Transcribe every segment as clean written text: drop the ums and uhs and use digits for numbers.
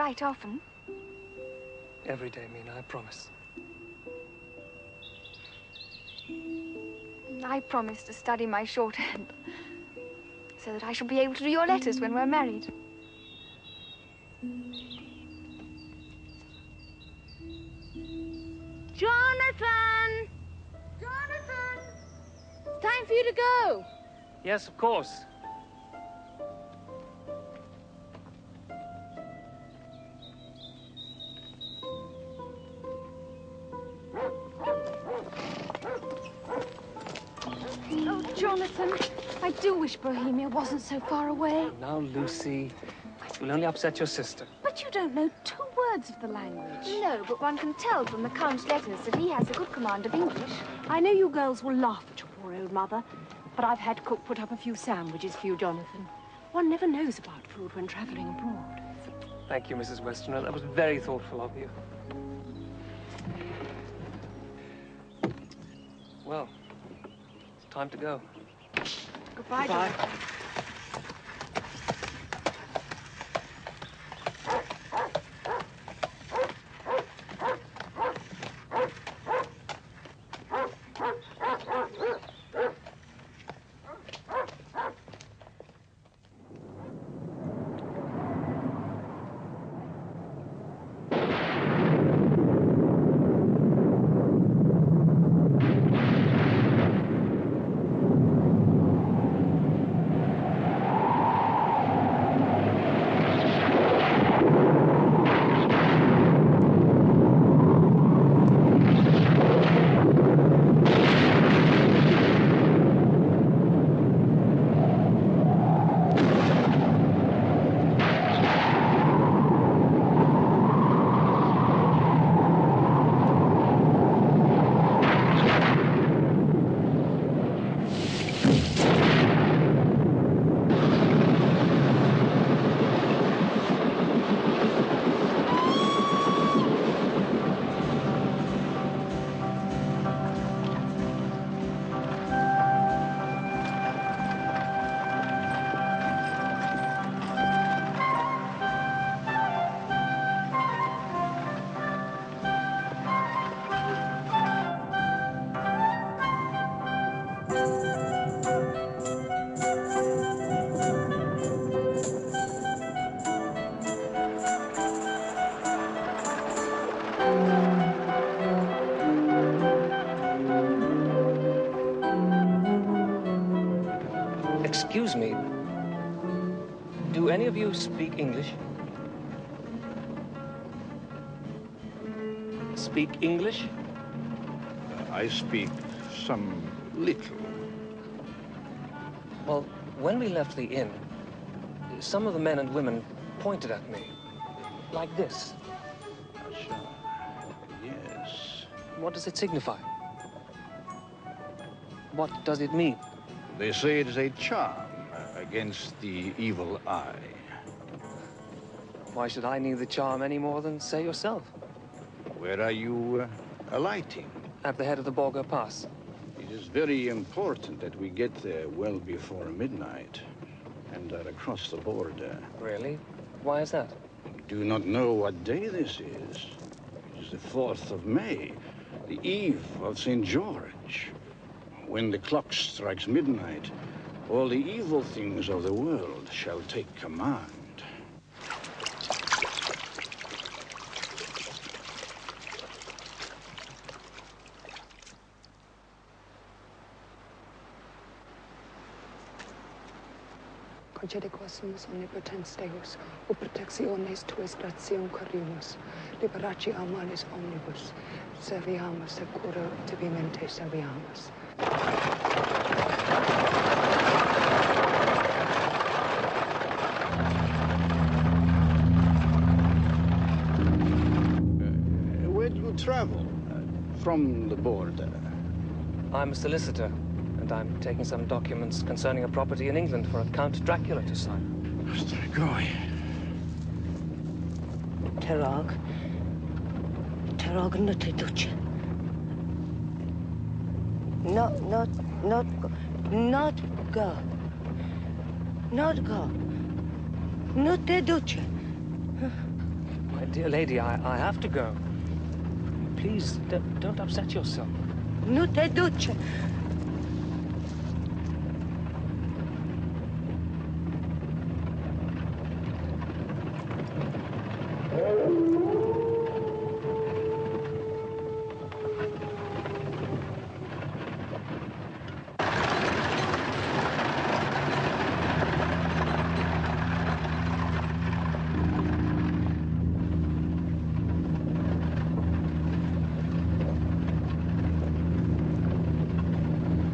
write often? Every day, Mina, I promise. I promise to study my shorthand, so that I shall be able to do your letters when we're married. Jonathan! Jonathan! It's time for you to go. Yes, of course. Oh, Jonathan, I do wish Bohemia wasn't so far away. Now, Lucy, you'll only upset your sister. But you don't know 2 words of the language. No, but one can tell from the Count's letters that he has a good command of English. I know you girls will laugh at your poor old mother, but I've had cook put up a few sandwiches for you, Jonathan. One never knows about food when traveling abroad. Thank you, Mrs. Westerner. That was very thoughtful of you. Well, it's time to go. Goodbye, Bye. Jonathan. Excuse me. Do any of you speak English? Speak English? I speak some little. Well, when we left the inn, some of the men and women pointed at me. Like this. Yes. What does it signify? What does it mean? They say it is a charm against the evil eye. Why should I need the charm any more than, say, yourself? Where are you alighting? At the head of the Borgo Pass. It is very important that we get there well before midnight and are across the border. Really? Why is that? You do not know what day this is. It is the 4th of May, the eve of St. George. When the clock strikes midnight, all the evil things of the world shall take command. Concede quaesmus omnipotens Deus, ut protectiones tuis gratiae corimus, liberaci a malis omnibus, serviamus securo tibimente serviamus. Where do you travel? From the border? I'm a solicitor, and I'm taking some documents concerning a property in England for a Count Dracula to sign. Strigoi. Terog na te duce. Not go. Not go. Not te duce. My dear lady, I have to go. Please, don't upset yourself. Nu te duce.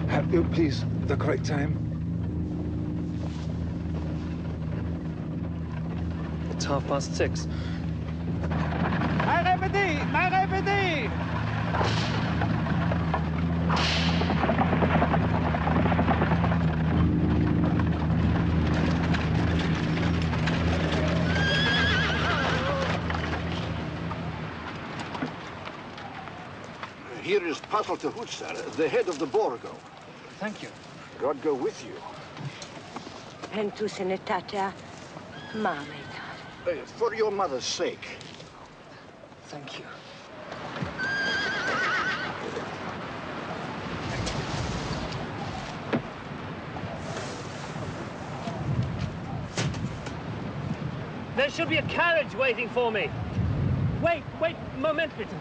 Have you, please, the correct time? It's 6:30. My répété! Here is Patel to Hutsar, the head of the Borgo. Thank you. God go with you. Pentru sănătatea mamei tale. For your mother's sake. Thank you. There should be a carriage waiting for me. Wait, moment, bitte.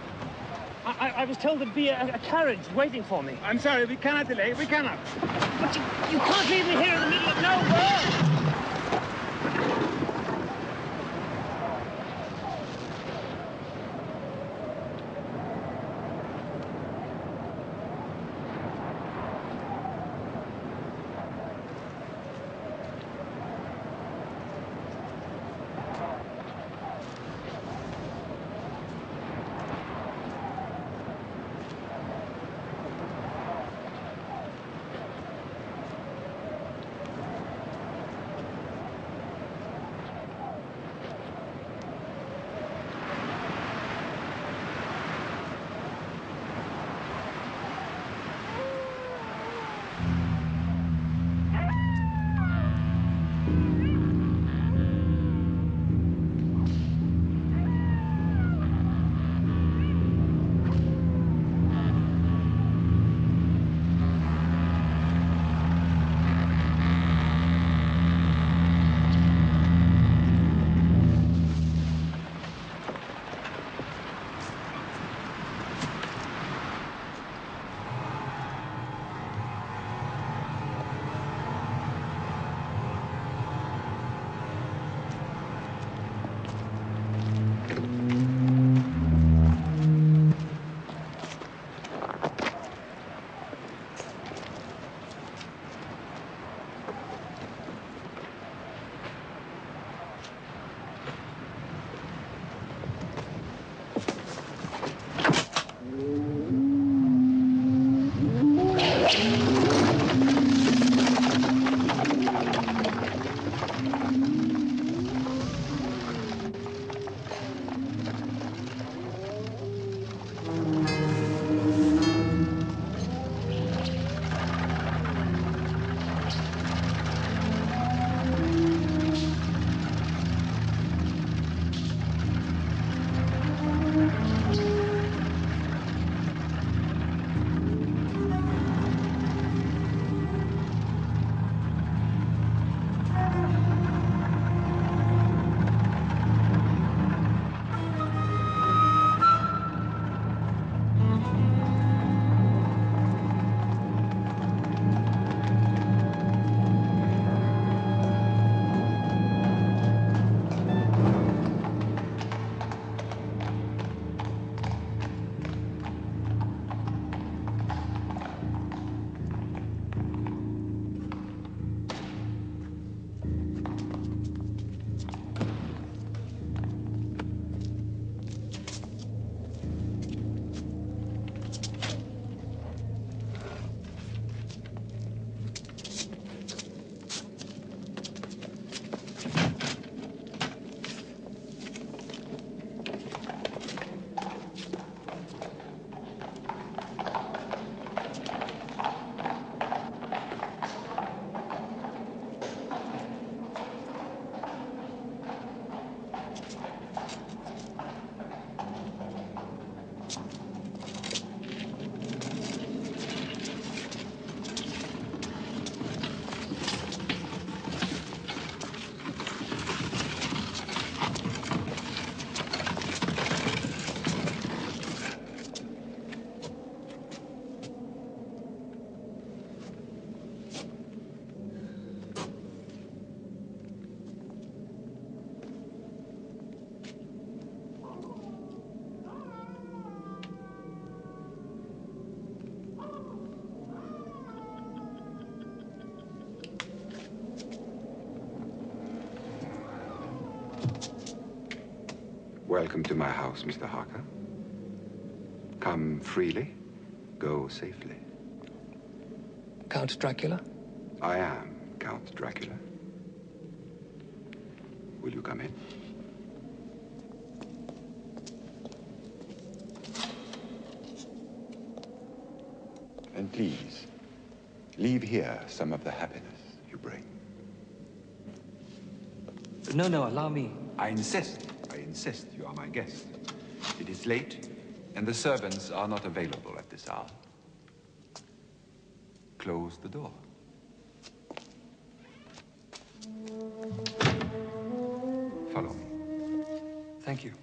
I was told there'd be a carriage waiting for me. I'm sorry, we cannot delay. We cannot. But you can't leave me here in the middle of nowhere! Welcome to my house, Mr. Harker. Come freely, go safely. Count Dracula? I am Count Dracula. Will you come in? And please, leave here some of the happiness you bring. No, no, allow me. I insist. You are my guest. It is late, and the servants are not available at this hour. Close the door. Follow me. Thank you.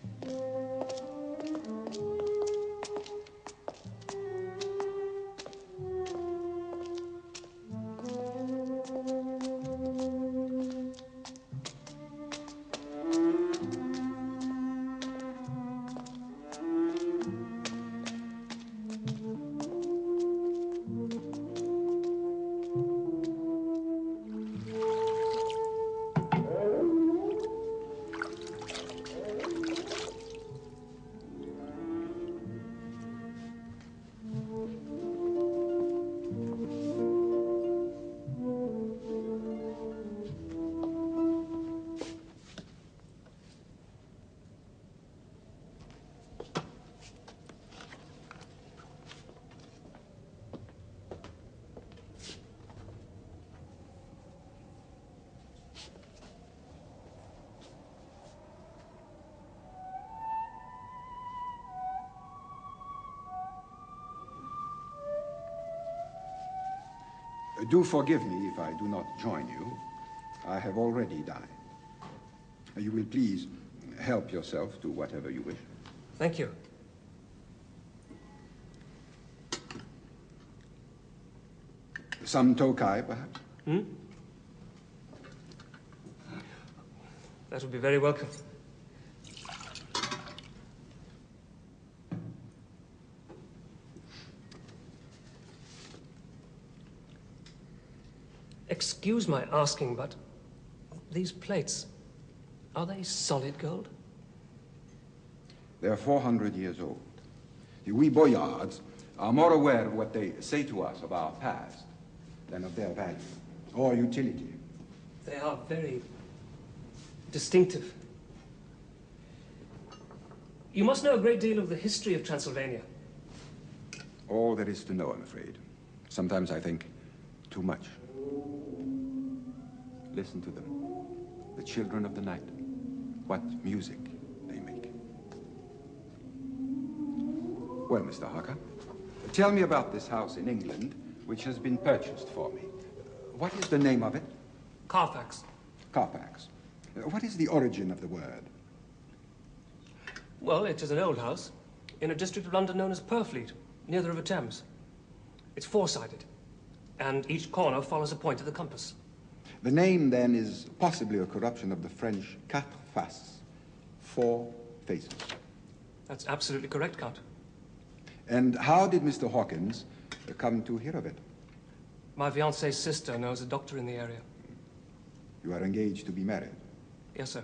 Do forgive me if I do not join you. I have already dined. You will please help yourself to whatever you wish. Thank you. Some Tokai, perhaps? Hmm? That would be very welcome. Excuse my asking, but these plates, are they solid gold? They are 400 years old. We boyards are more aware of what they say to us of our past than of their value or utility. They are very distinctive. You must know a great deal of the history of Transylvania. All there is to know, I'm afraid. Sometimes I think too much. Listen to them. The children of the night. What music they make. Well, Mr. Harker, tell me about this house in England which has been purchased for me. What is the name of it? Carfax. Carfax. What is the origin of the word? Well, it is an old house in a district of London known as Purfleet, near the River Thames. It's four-sided, and each corner follows a point of the compass. The name, then, is possibly a corruption of the French quatre faces, 4 faces. That's absolutely correct, Count. And how did Mr. Hawkins come to hear of it? My fiancée's sister knows a doctor in the area. You are engaged to be married? Yes, sir.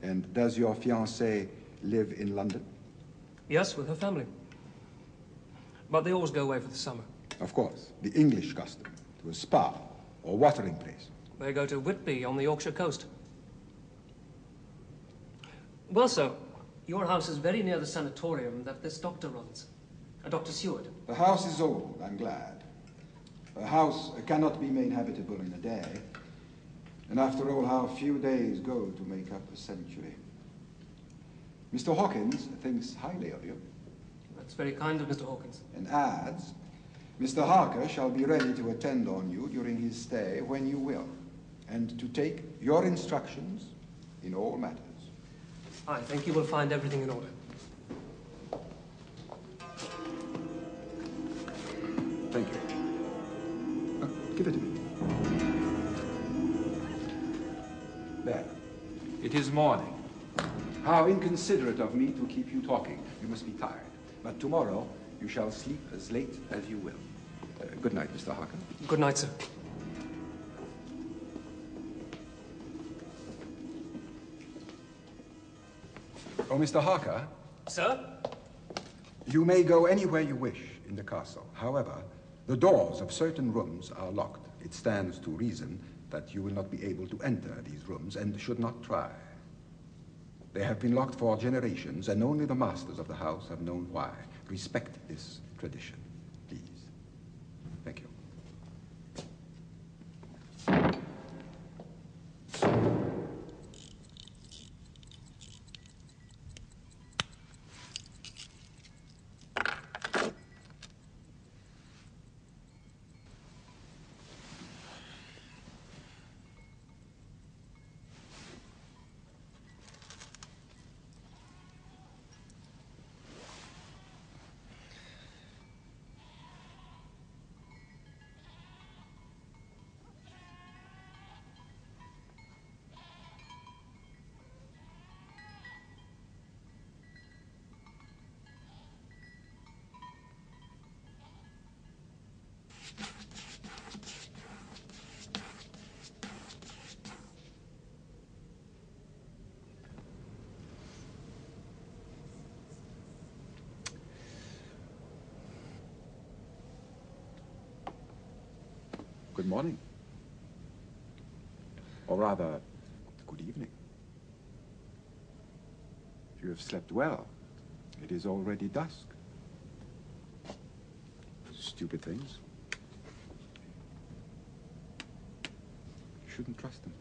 And does your fiancée live in London? Yes, with her family. But they always go away for the summer. Of course, the English custom, to a spa or watering place. They go to Whitby on the Yorkshire coast. Well, sir, your house is very near the sanatorium that this doctor runs. Dr. Seward. The house is old, I'm glad. A house cannot be made habitable in a day. And after all, how few days go to make up a century. Mr. Hawkins thinks highly of you. That's very kind of Mr. Hawkins. And adds, Mr. Harker shall be ready to attend on you during his stay when you will, and to take your instructions in all matters. I think you will find everything in order. Thank you. Give it to me. There. It is morning. How inconsiderate of me to keep you talking. You must be tired. But tomorrow, you shall sleep as late as you will. Good night, Mr. Harker. Good night, sir. Oh, Mr. Harker? Sir? You may go anywhere you wish in the castle. However, the doors of certain rooms are locked. It stands to reason that you will not be able to enter these rooms and should not try. They have been locked for generations, and only the masters of the house have known why. Respect this tradition, please. Thank you. Good morning. Or rather, good evening. If you have slept well, it is already dusk. Stupid things. You shouldn't trust them.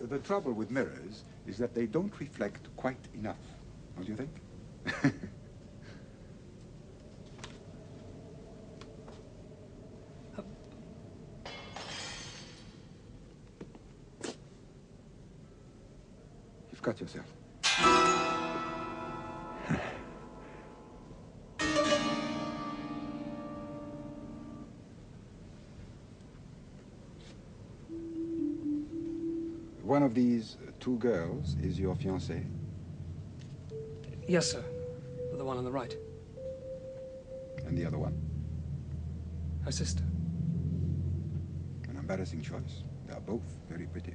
The trouble with mirrors is that they don't reflect quite enough, don't you think? You've got yourself. One of these two girls is your fiancée? Yes, sir. The one on the right. And the other one? Her sister. An embarrassing choice. They are both very pretty.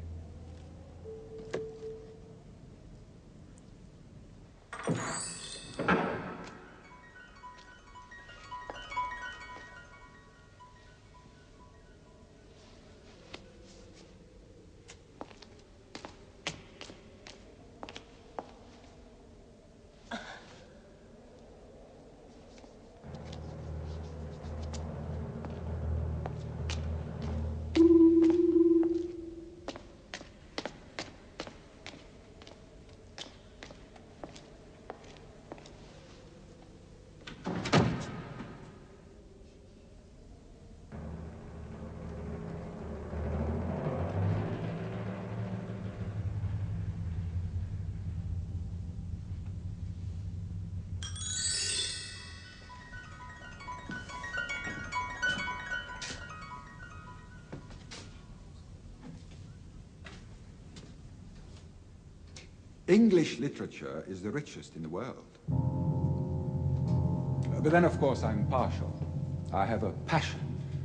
English literature is the richest in the world. But then, of course, I'm partial. I have a passion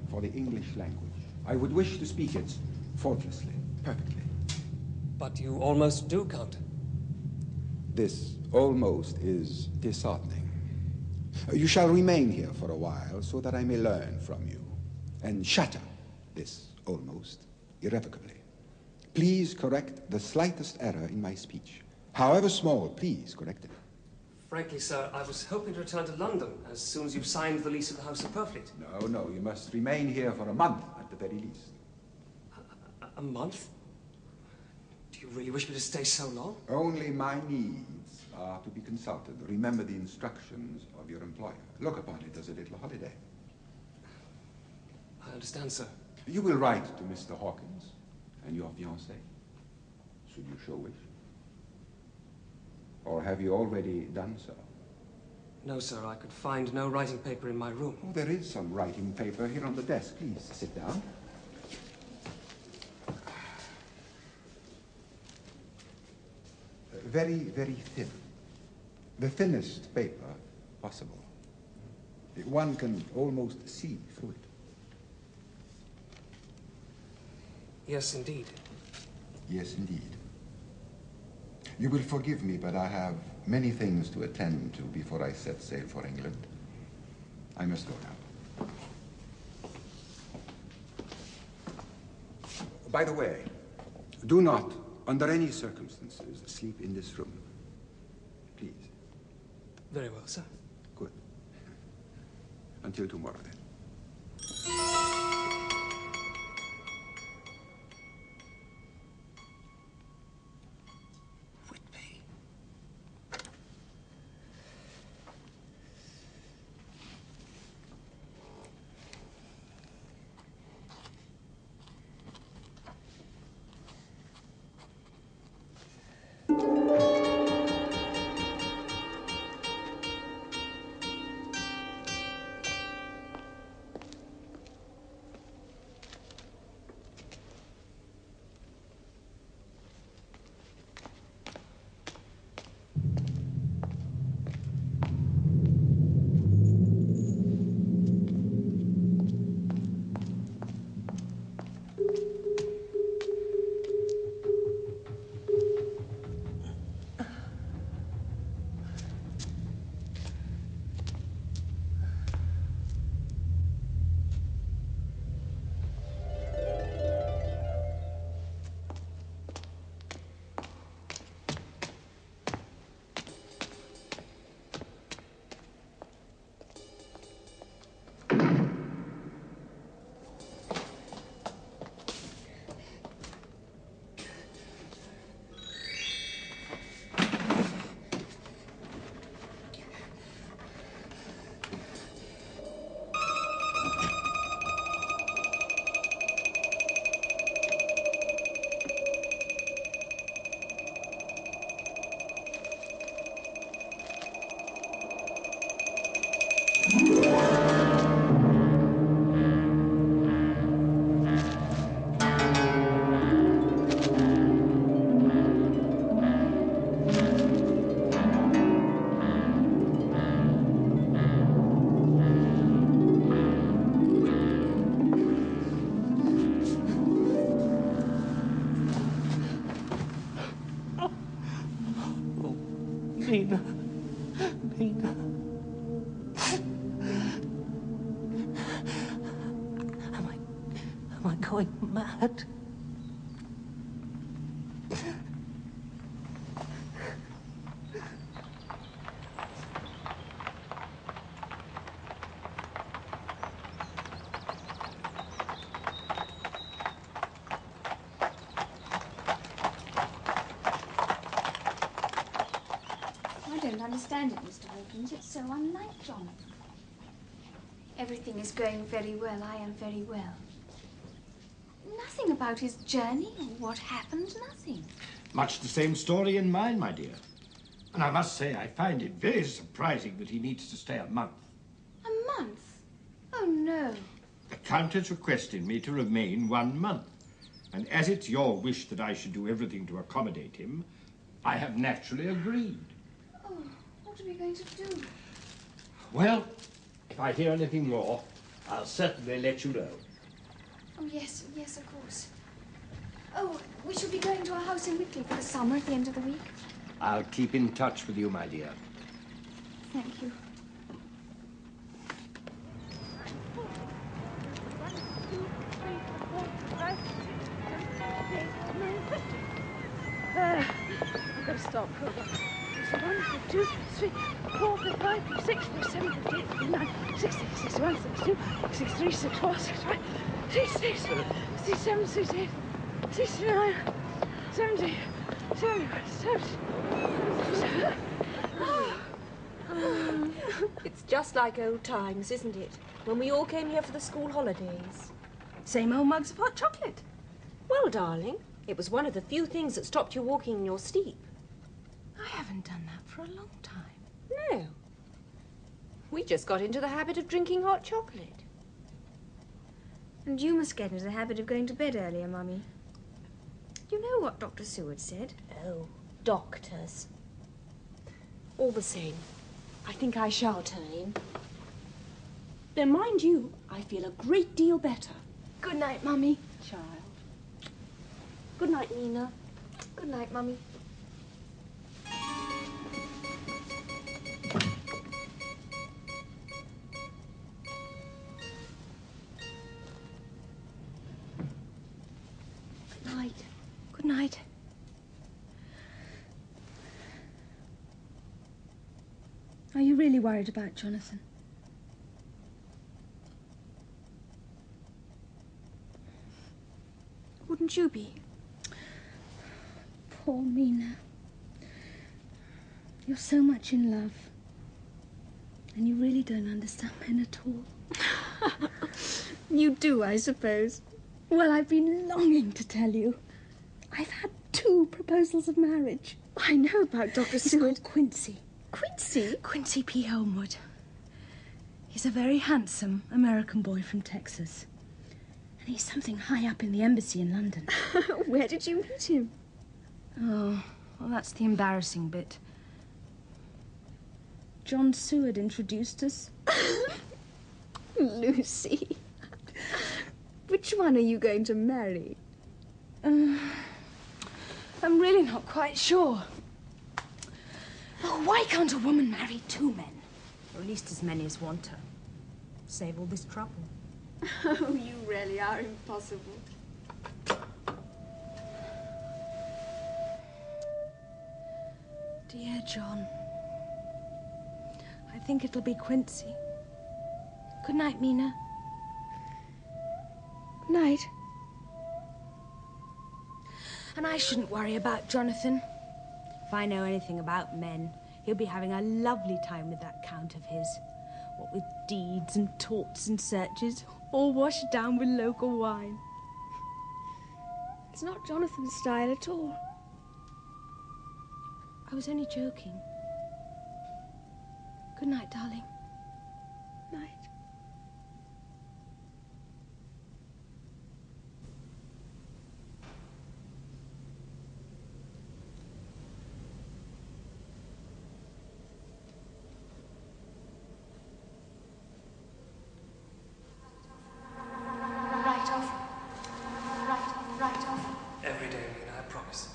for the English language. I would wish to speak it faultlessly, perfectly. But you almost do, Count. This almost is disheartening. You shall remain here for a while so that I may learn from you and shatter this almost irrevocably. Please correct the slightest error in my speech. However small, please correct it. Frankly, sir, I was hoping to return to London as soon as you've signed the lease of the House of Purfleet. No, you must remain here for a month at the very least. A month? Do you really wish me to stay so long? Only my needs are to be consulted. Remember the instructions of your employer. Look upon it as a little holiday. I understand, sir. You will write to Mr. Hawkins and your fiancée, should you so wish. Or have you already done so? No, sir, I could find no writing paper in my room. Oh, there is some writing paper here on the desk. Please, sit down. Very, very thin. The thinnest paper possible. One can almost see through it. Yes, indeed. Yes, indeed. You will forgive me, but I have many things to attend to before I set sail for England. I must go now. By the way, do not, under any circumstances, sleep in this room. Please. Very well, sir. Good. Until tomorrow, then. Nina. Nina. Am I going mad? I don't understand it, Mr. Hawkins. It's so unlike Jonathan. Everything is going very well. I am very well. Nothing about his journey or what happened, nothing. Much the same story in mine, my dear. And I must say, I find it very surprising that he needs to stay a month. A month? Oh, no. The Count has requested me to remain 1 month. And as it's your wish that I should do everything to accommodate him, I have naturally agreed. Oh, what are we going to do? Well, if I hear anything more, I'll certainly let you know. Oh, yes, yes, of course. Oh, we shall be going to our house in Whitley for the summer at the end of the week. I'll keep in touch with you, my dear. Thank you. I've got to stop. 51, 52, 53, 54, 55, 56, 57, 58, 59, 60, 61, 62, 63, 64, 65, 66, 67, 68, 69, 70, 71, 70. It's just like old times, isn't it? When we all came here for the school holidays. Same old mugs of hot chocolate. Well, darling, it was one of the few things that stopped you walking in your sleep. I haven't done that for a long time. No. We just got into the habit of drinking hot chocolate. And you must get into the habit of going to bed earlier, Mummy. You know what Dr. Seward said? Oh, doctors. All the same, I think I shall turn in. Then mind you, I feel a great deal better. Good night, Mummy. Child. Good night, Nina. Good night, Mummy. night. Are you really worried about Jonathan? Wouldn't you be? Poor Mina. You're so much in love. And you really don't understand men at all. You do, I suppose. Well, I've been longing to tell you. I've had 2 proposals of marriage. I know about Dr. Seward. It's called Quincy. Quincy? Quincy P. Elmwood. He's a very handsome American boy from Texas. And he's something high up in the embassy in London. Where did you meet him? Oh, well, that's the embarrassing bit. John Seward introduced us. Lucy. Which one are you going to marry? I'm really not quite sure. Oh, why can't a woman marry 2 men? Or at least as many as want her. Save all this trouble. Oh, you really are impossible. Dear John, I think it'll be Quincy. Good night, Mina. Good night. And I shouldn't worry about Jonathan. If I know anything about men, he'll be having a lovely time with that Count of his. What with deeds and torts and searches, all washed down with local wine. It's not Jonathan's style at all. I was only joking. Good night, darling. Night. Every day, Mina, I promise.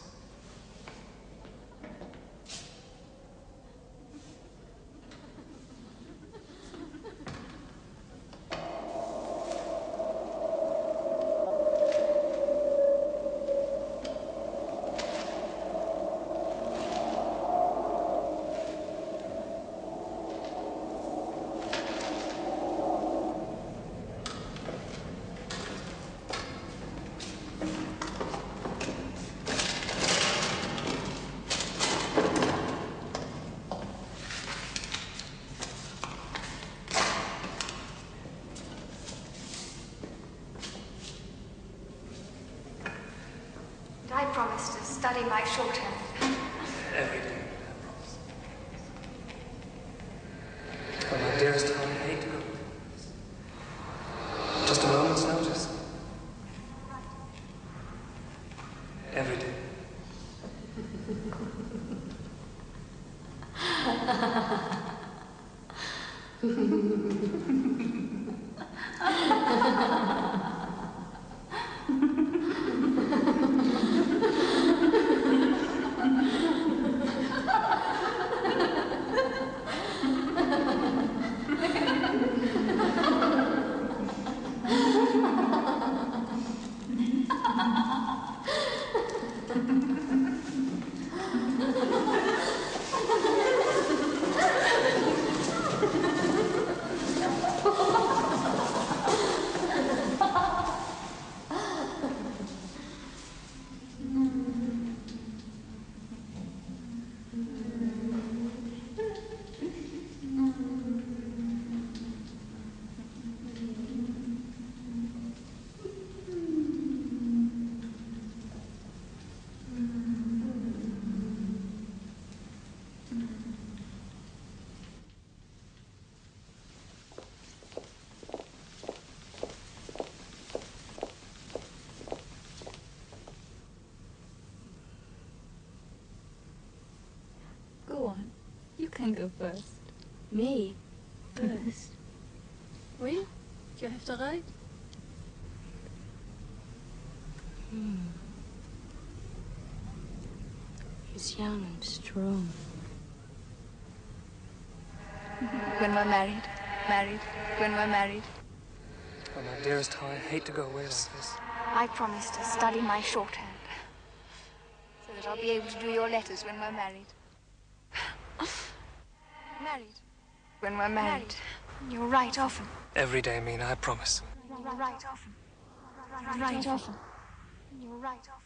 I promise to study my shorthand. Every day, I promise. Oh, my dearest, how I hate to go. Just a moment's notice. Every day. Go on. You can go first. Me? First? Oui? You have the right. He's young and strong. When we're married. When we're married. Oh, my dearest, how I hate to go away like this. I promise to study my shorthand. that I'll be able to do your letters when we're married. Married. When we're married. You'll write often. Every day, Mina, I promise. You'll write often. Write often. You'll write often.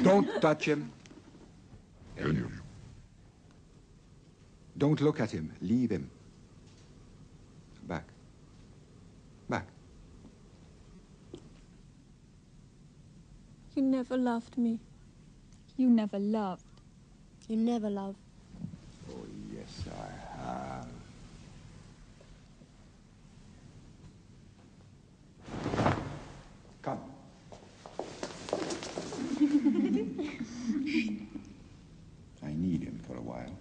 Don't touch him. Don't look at him. Leave him. Back. Back. You never loved me. You never loved. You never loved. Oh, yes, I have. Come. I need him for a while.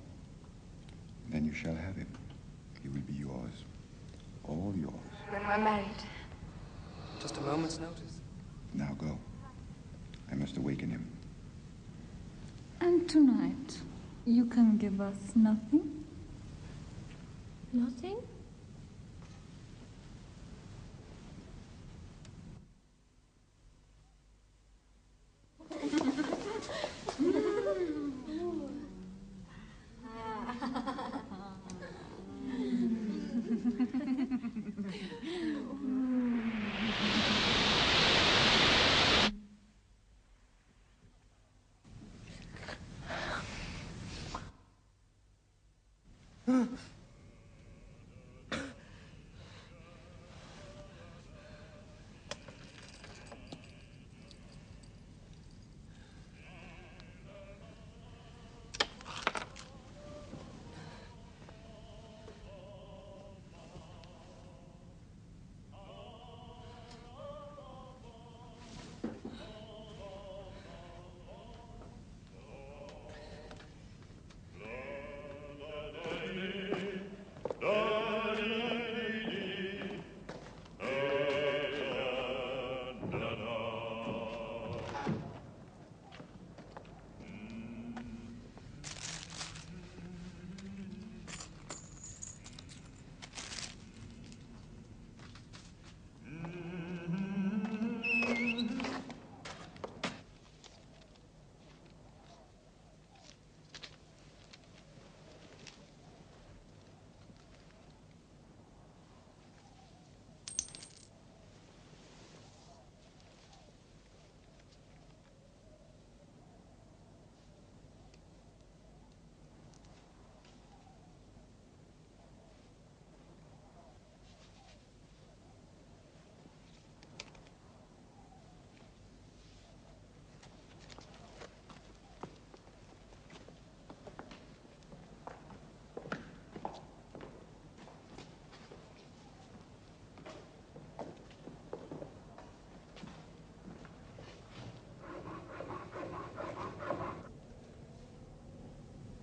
Then you shall have him. He will be yours. All yours. When we're married. Just a moment's notice. Now go. I must awaken him. And tonight, you can give us nothing? Nothing?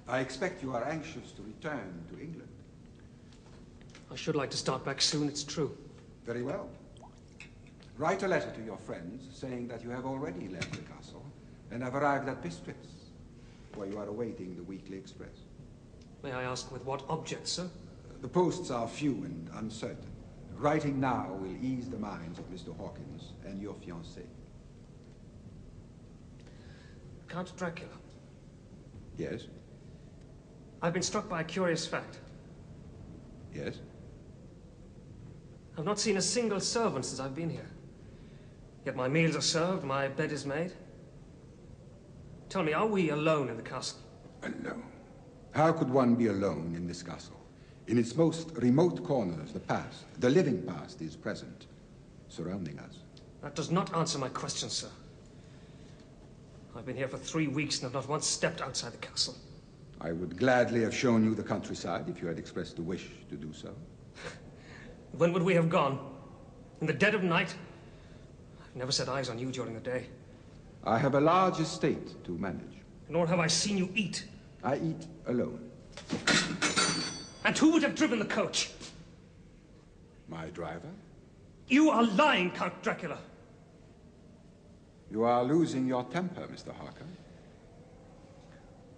I expect you are anxious to return to England. I should like to start back soon, it's true. Very well. Write a letter to your friends saying that you have already left the castle and have arrived at Bistritz, where you are awaiting the weekly express. May I ask with what object, sir? The posts are few and uncertain. Writing now will ease the minds of Mr. Hawkins and your fiancée. Count Dracula. Yes? I've been struck by a curious fact. Yes? I've not seen a single servant since I've been here. Yet my meals are served, my bed is made. Tell me, are we alone in the castle? Alone? How could one be alone in this castle? In its most remote corners, the past, the living past, is present, surrounding us. That does not answer my question, sir. I've been here for 3 weeks and have not once stepped outside the castle. I would gladly have shown you the countryside if you had expressed a wish to do so. When would we have gone? In the dead of night? I've never set eyes on you during the day. I have a large estate to manage. Nor have I seen you eat. I eat alone. And who would have driven the coach? My driver? You are lying, Count Dracula. You are losing your temper, Mr. Harker.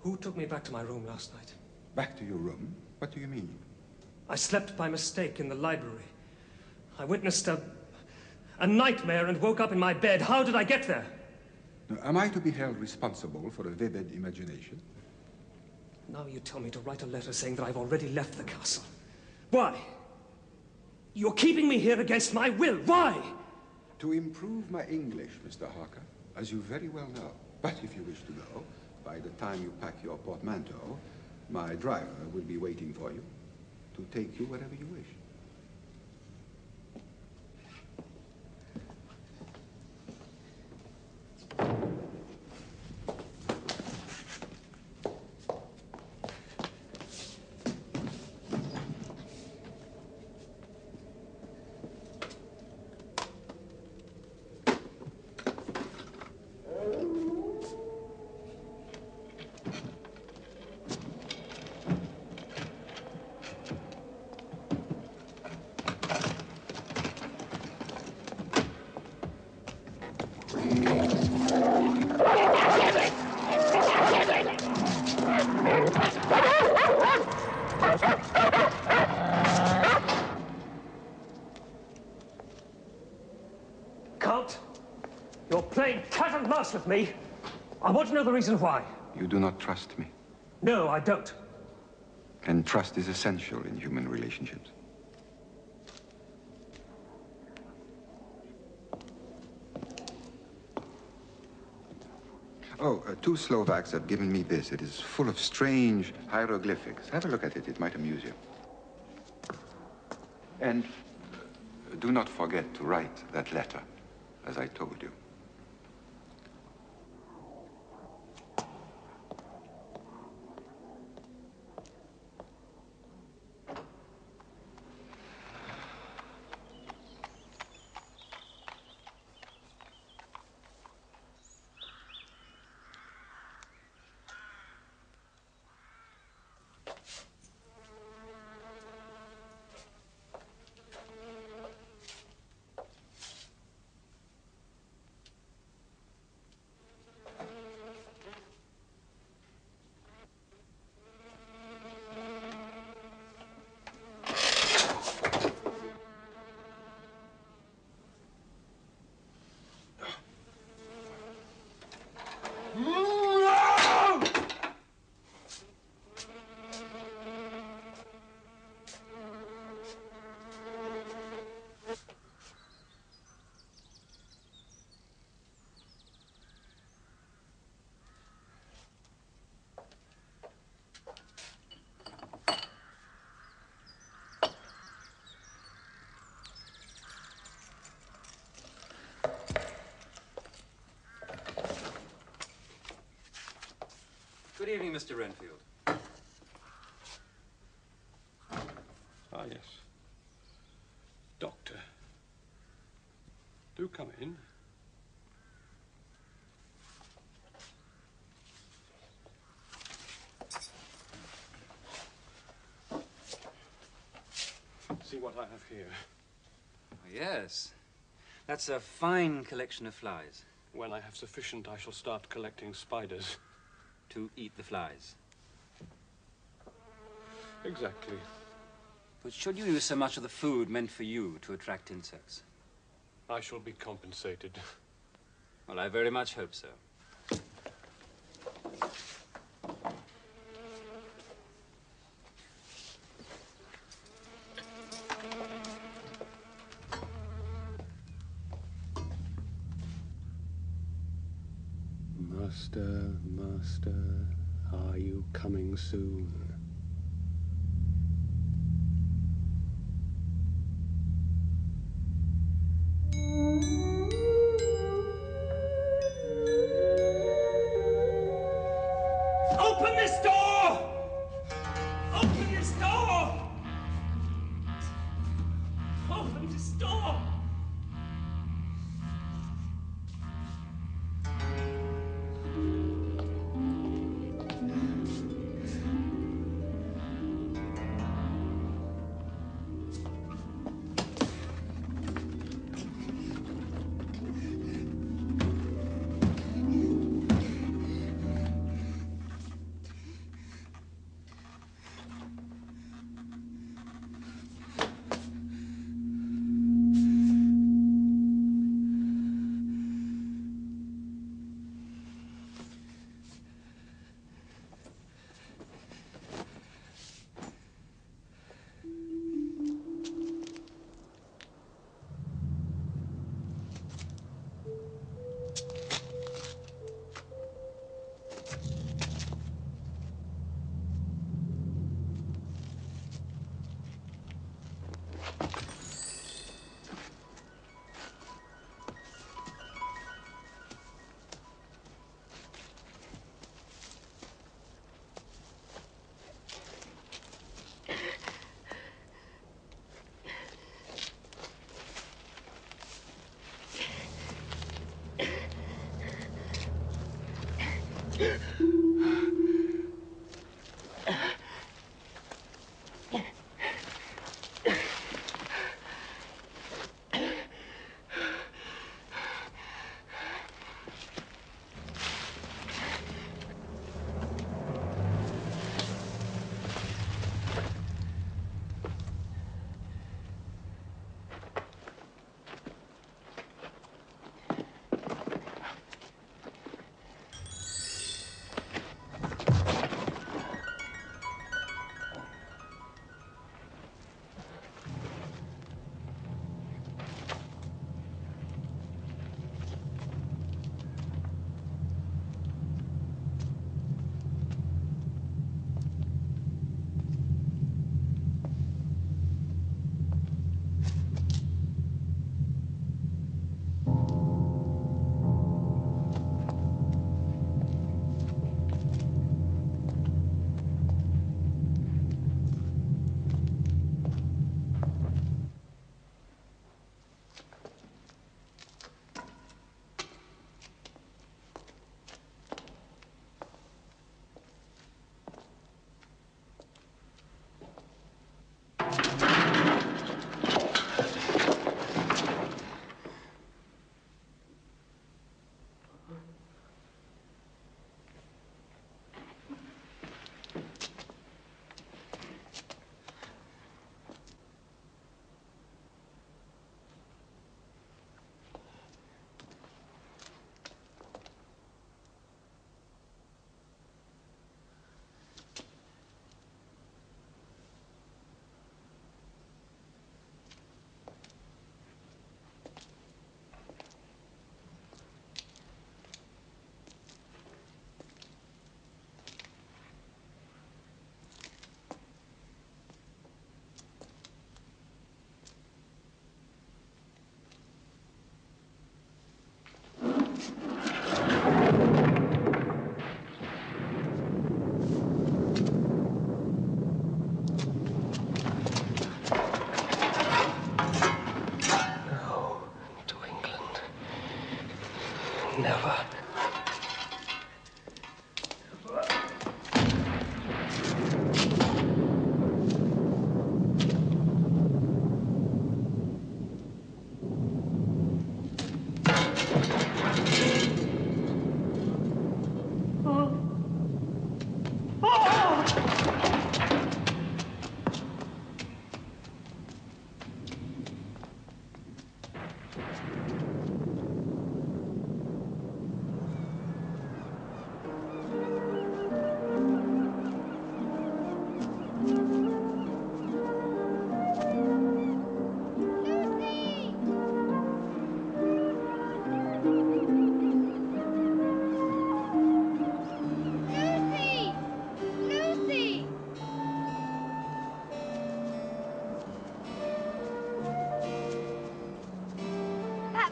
Who took me back to my room last night? Back to your room? What do you mean? I slept by mistake in the library. I witnessed a nightmare and woke up in my bed. How did I get there? Now, am I to be held responsible for a vivid imagination? Now you tell me to write a letter saying that I've already left the castle. Why? You're keeping me here against my will. Why? To improve my English, Mr. Harker, as you very well know. But if you wish to go, by the time you pack your portmanteau, my driver will be waiting for you to take you wherever you wish. Count, you're playing cat and mouse with me. I want to know the reason why. You do not trust me. No, I don't. And trust is essential in human relationships. Oh, two Slovaks have given me this. It is full of strange hieroglyphics. Have a look at it. It might amuse you. And do not forget to write that letter, as I told you. Good evening, Mr. Renfield. Ah, yes. Doctor. Do come in. See what I have here. Oh, yes. That's a fine collection of flies. When I have sufficient, I shall start collecting spiders. To eat the flies? Exactly. But should you use so much of the food meant for you to attract insects? I shall be compensated. Well, I very much hope so. Master, master, are you coming soon? Open this door! Open this door! Open this door! Never.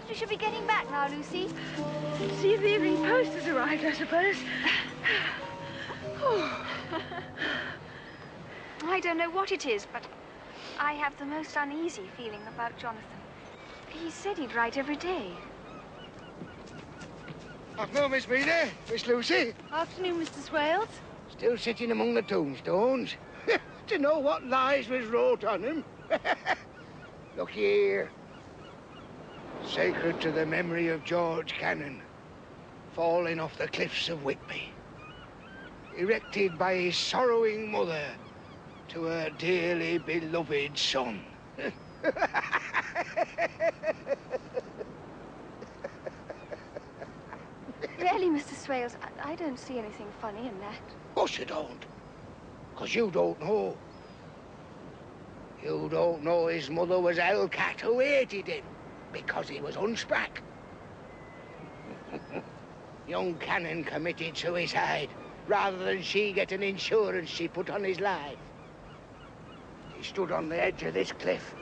We should be getting back now, Lucy. See if the evening post has arrived, I suppose. I don't know what it is, but I have the most uneasy feeling about Jonathan. He said he'd write every day. Afternoon, Miss Mina, Miss Lucy. Afternoon, Mr. Swales. Still sitting among the tombstones. To know what lies was wrote on them. Look here. Sacred to the memory of George Cannon, falling off the cliffs of Whitby. Erected by his sorrowing mother to her dearly beloved son. Really, Mr. Swales, I don't see anything funny in that. Of course you don't. Because you don't know. You don't know his mother was Hellcat who hated him because he was unsprack. Young Cannon committed suicide rather than she get an insurance she put on his life. He stood on the edge of this cliff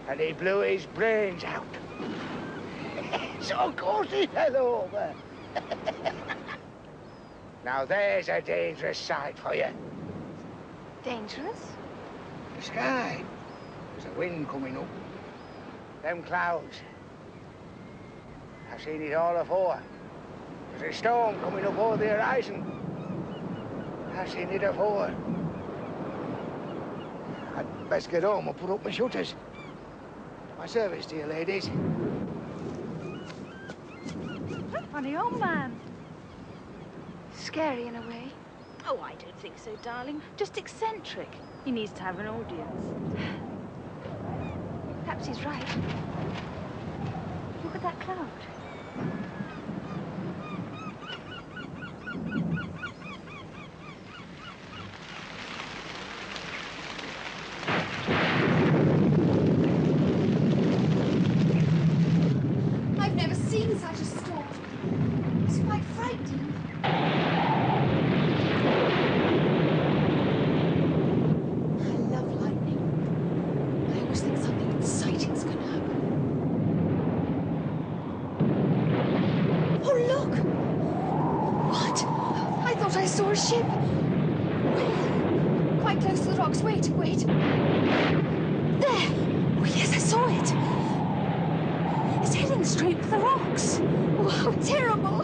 and he blew his brains out. So of course he fell over. Now there's a dangerous sight for you. Dangerous? The sky. There's a wind coming up. Them clouds. I've seen it all afore. There's a storm coming up over the horizon. I've seen it afore. I'd best get home and put up my shutters. My service to you, ladies. Funny old man. Scary in a way. Oh, I don't think so, darling. Just eccentric. He needs to have an audience. Perhaps he's right. Look at that cloud. I've never seen such a storm. It's quite frightening. I love lightning. I always think something exciting's gonna happen. Oh, look! What? I thought I saw a ship. Where? Quite close to the rocks. Wait, wait. There! Oh, yes, I saw it. It's heading straight for the rocks. Oh, how terrible!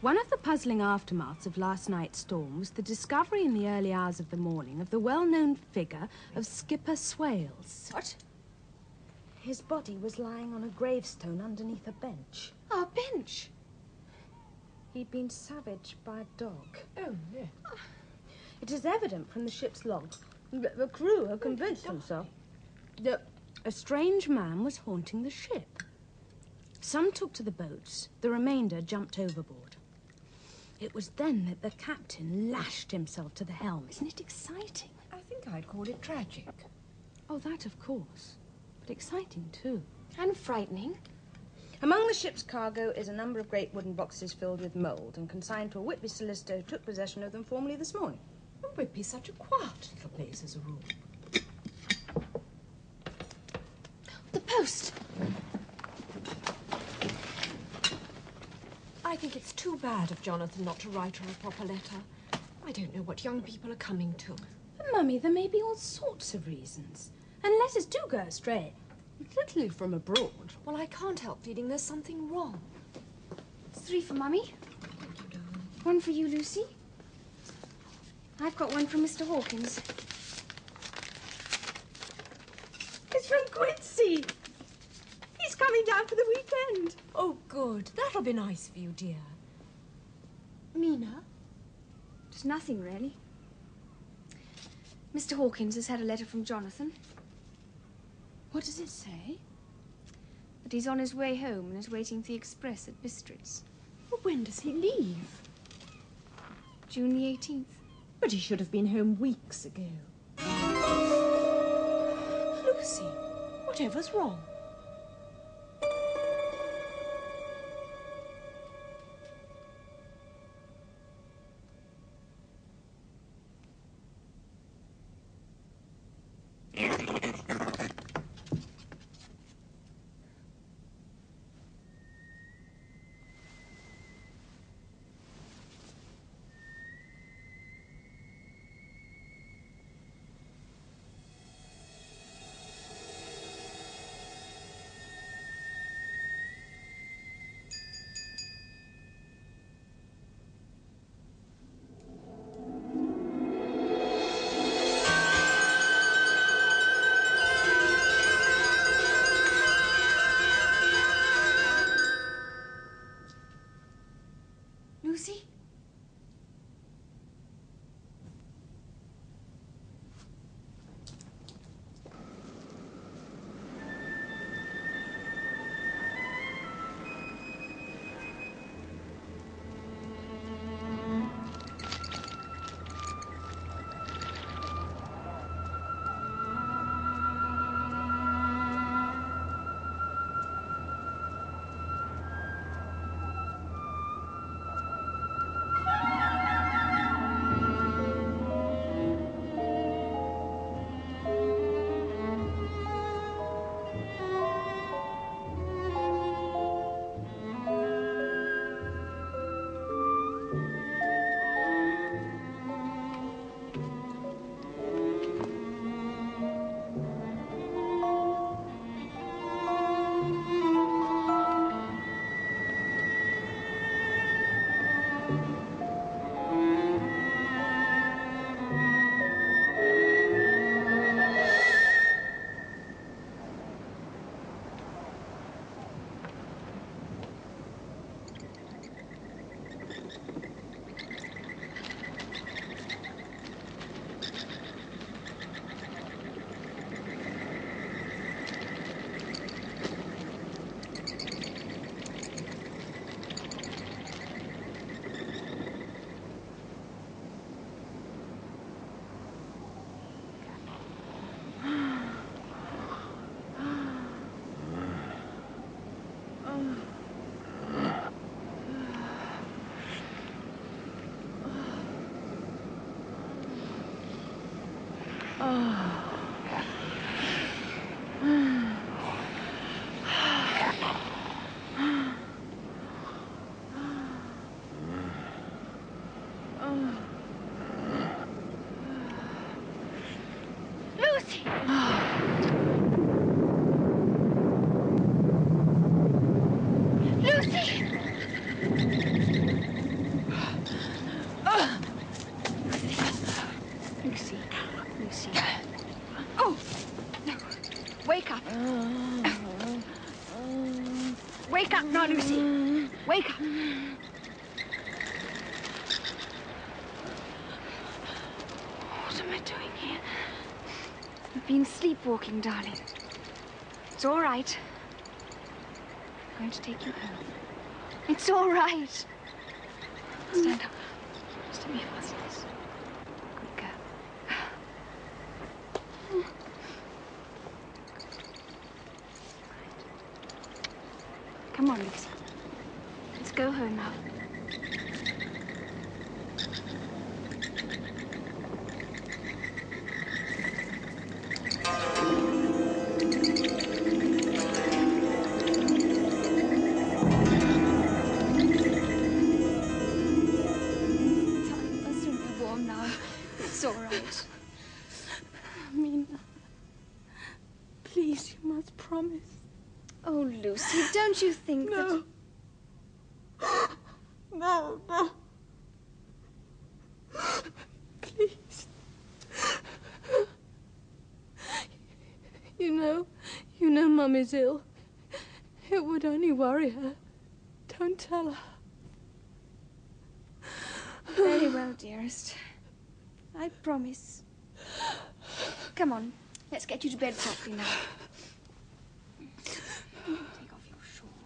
One of the puzzling aftermaths of last night's storm was the discovery in the early hours of the morning of the well-known figure of Skipper Swales. What? His body was lying on a gravestone underneath a bench. A bench? He'd been savaged by a dog. Oh, no. It is evident from the ship's log that the crew have convinced themselves that a strange man was haunting the ship. Some took to the boats, the remainder jumped overboard. It was then that the captain lashed himself to the helm. Isn't it exciting? I think I'd call it tragic. Oh, that of course. But exciting, too. And frightening. Among the ship's cargo is a number of great wooden boxes filled with mould and consigned to a Whitby solicitor who took possession of them formally this morning. And Whitby's such a quiet little place as a rule. The post! I think it's too bad of Jonathan not to write her a proper letter. I don't know what young people are coming to. But, Mummy, there may be all sorts of reasons. And letters do go astray. Particularly from abroad. Well, I can't help feeling there's something wrong. It's 3 for Mummy. Thank you, darling. 1 for you, Lucy. I've got 1 from Mr. Hawkins. It's from Quincy. He's coming down for the weekend. Oh, good. That'll be nice for you, dear. Mina? Just nothing, really. Mr. Hawkins has had a letter from Jonathan. What does it say? That he's on his way home and is waiting for the express at Bistritz. Well, when does he leave? June the 18th. But he should have been home weeks ago. Lucy, whatever's wrong? Lucy? Wake up now, Lucy. Wake up. What am I doing here? You've been sleepwalking, darling. It's all right. I'm going to take you home. It's all right. Stand up. Stop your fastness. Good girl. Come on, Lucy. Let's go home now. I'll soon be warm now. It's all right. Mina, please, you must promise. Oh, Lucy, don't you think that... No, no. Please. You know Mum is ill. It would only worry her. Don't tell her. Very well, dearest. I promise. Come on, let's get you to bed softly now. Take off your shawl.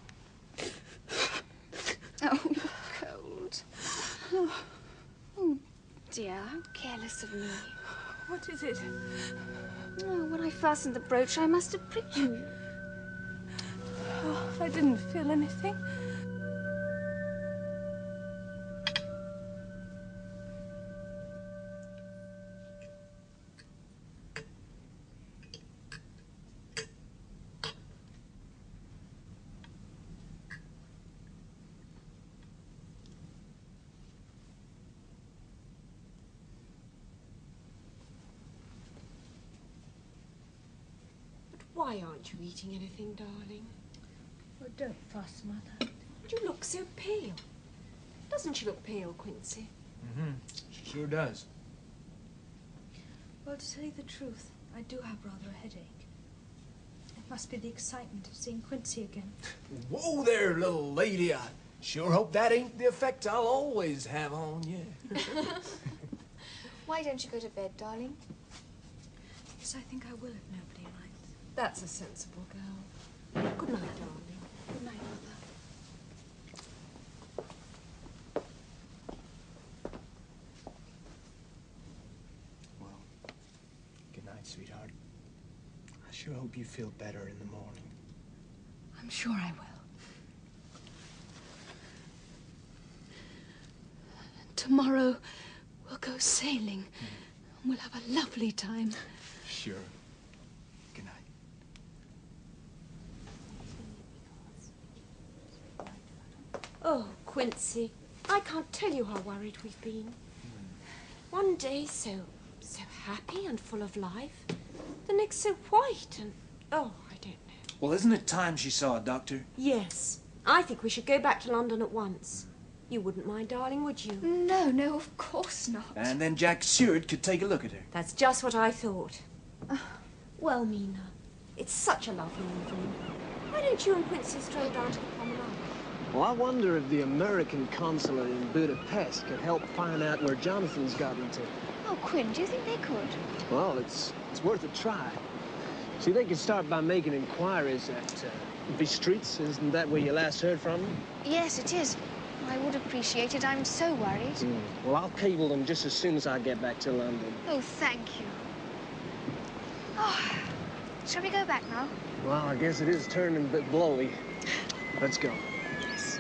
Oh, you're cold. Oh, dear, how careless of me. What is it? Oh, when I fastened the brooch, I must have pricked you. Oh, I didn't feel anything. Why aren't you eating anything, darling? Oh, don't fuss, Mother. You look so pale. Doesn't she look pale, Quincy? Mm-hmm. She sure does. Well, to tell you the truth, I do have rather a headache. It must be the excitement of seeing Quincy again. Whoa there, little lady. Sure hope that ain't the effect I'll always have on you. Why don't you go to bed, darling? Yes, I think I will if nobody minds. That's a sensible girl. Good night, darling. Good night, Mother. Well, good night, sweetheart. I sure hope you feel better in the morning. I'm sure I will. Tomorrow, we'll go sailing. We'll have a lovely time. Sure. Good night. Oh, Quincy, I can't tell you how worried we've been. One day so happy and full of life. The next so white and, oh, I don't know. Well, isn't it time she saw a doctor? Yes, I think we should go back to London at once. You wouldn't mind, darling, would you? No, no, of course not. And then Jack Stewart could take a look at her. That's just what I thought. Well, Mina, it's such a lovely evening. Why don't you and Quincy stroll down to the promenade? Well, I wonder if the American consulate in Budapest could help find out where Jonathan's gotten to. Oh, Quinn, do you think they could? Well, it's worth a try. See, they could start by making inquiries at Bistritz. Isn't that where you last heard from them? Yes, it is. I would appreciate it. I'm so worried. Well, I'll cable them just as soon as I get back to London. Oh, thank you. Oh, shall we go back now? Well, I guess it is turning a bit blowy. Let's go. Yes.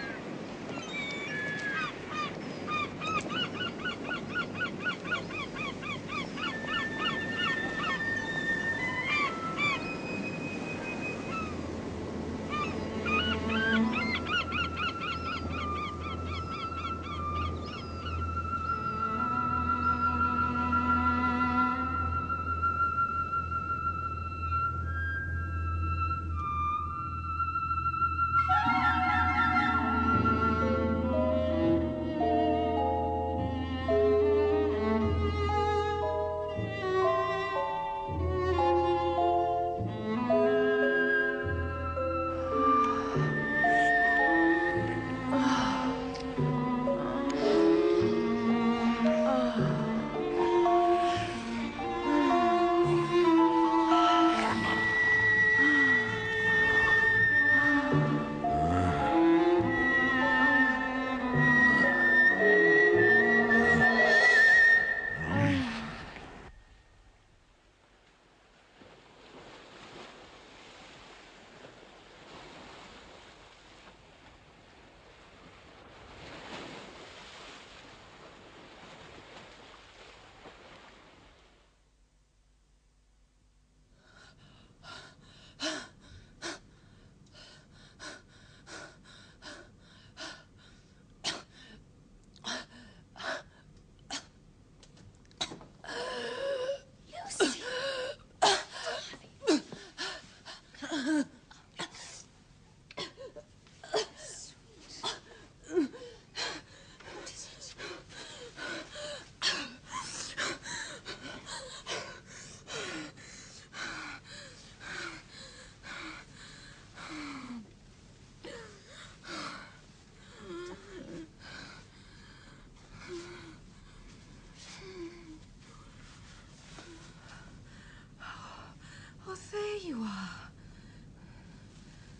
Oh, there you are.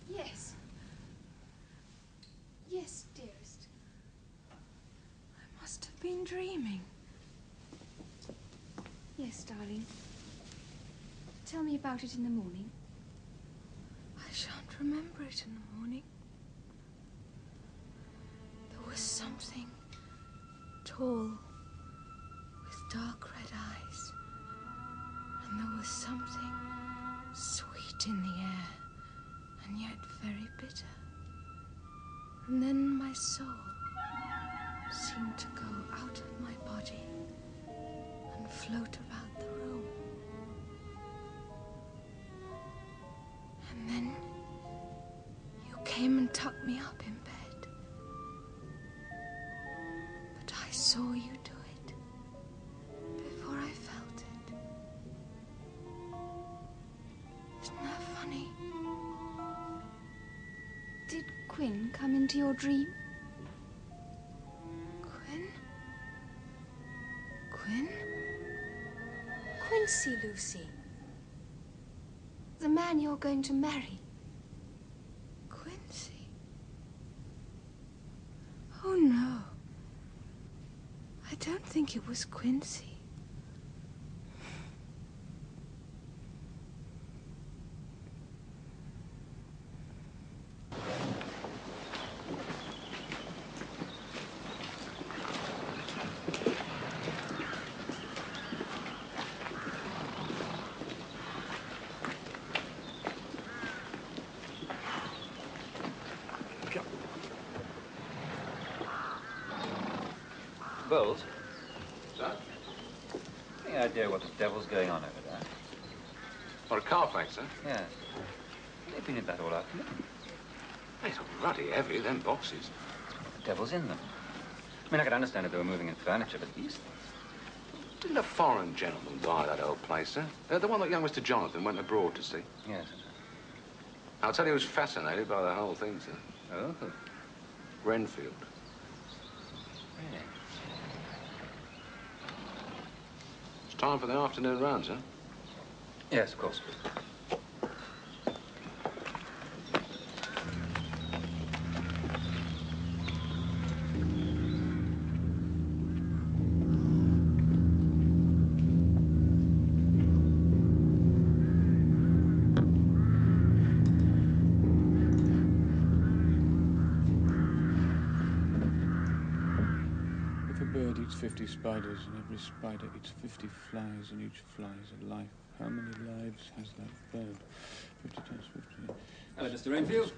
Yes. Yes, dearest. I must have been dreaming. Yes, darling. Tell me about it in the morning. I shan't remember it in the morning. There was something tall with dark red eyes. And there was something sweet in the air and yet very bitter. And then my soul seemed to go out of my body and float about the room. And then you came and tucked me up in bed. But I saw you do it before I felt it. Isn't that funny? Did Quinn come into your dream? Quinn? Quincy, Lucy. The man you're going to marry. Quincy? Oh, no. I don't think it was Quincy. Bowles? Sir? Any idea what the devil's going on over there? Or a car fight, sir? Yes. They've been in that all afternoon. It's ruddy heavy, them boxes. The devil's in them. I mean, I could understand if they were moving in furniture, but these things... Didn't a foreign gentleman buy that old place, sir? The one that young Mr. Jonathan went abroad to see? Yes. I'll tell you, he was fascinated by the whole thing, sir. Oh? Renfield. Really? It's time for the afternoon rounds, huh? Yes, of course. If a bird eats 50 spiders, and every spider eats 50 flies, and each fly is a life, how many lives has that bird? 50 times 50... Hello, Mr. Renfield.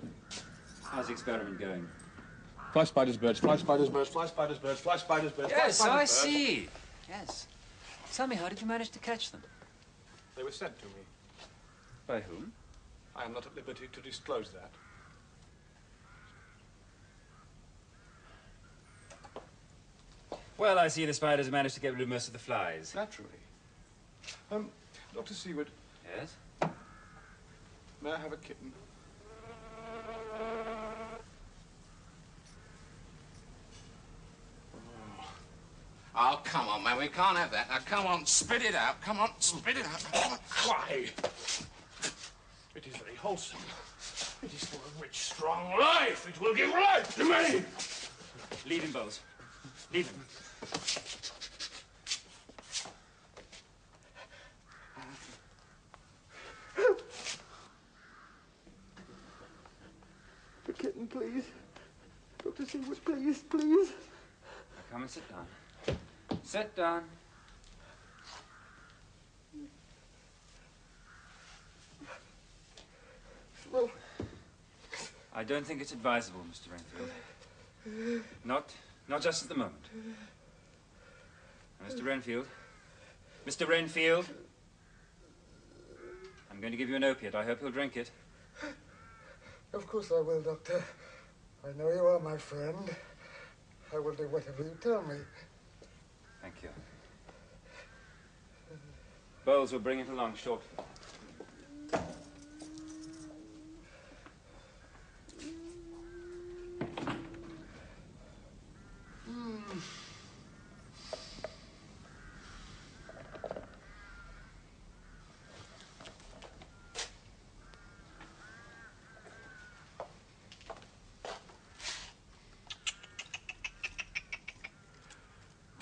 How's the experiment going? Fly spiders, birds, fly spiders, birds, fly spiders, birds, fly spiders, birds, Yes, fly spiders, I birds. see. Yes. Tell me, how did you manage to catch them? They were sent to me. By whom? I am not at liberty to disclose that. Well, I see the spiders managed to get rid of most of the flies. Naturally. Dr. Seward. Yes? May I have a kitten? Oh, come on, man. We can't have that. Now, come on, spit it out. Come on, spit it out. Come on. Why? It is very wholesome. It is full of rich, strong life. It will give life to me. Leave him, Bowles. Leave him. The kitten, please. Dr. Seward, please, please. Now come and sit down. Sit down. Well, I don't think it's advisable, Mr. Renfield. Not just at the moment. Now, Mr. Renfield. Mr. Renfield. I'm going to give you an opiate. I hope you'll drink it. Of course I will, Doctor. I know you are my friend. I will do whatever you tell me. Thank you. Bowles will bring it along shortly.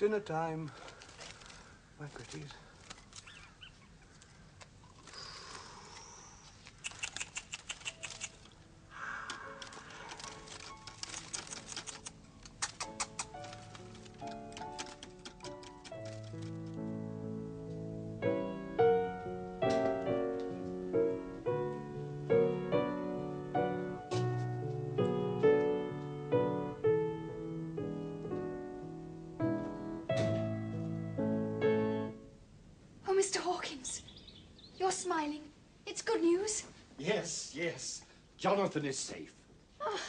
dinner time, my pretties. Smiling. It's good news. Yes, yes. Jonathan is safe. Oh,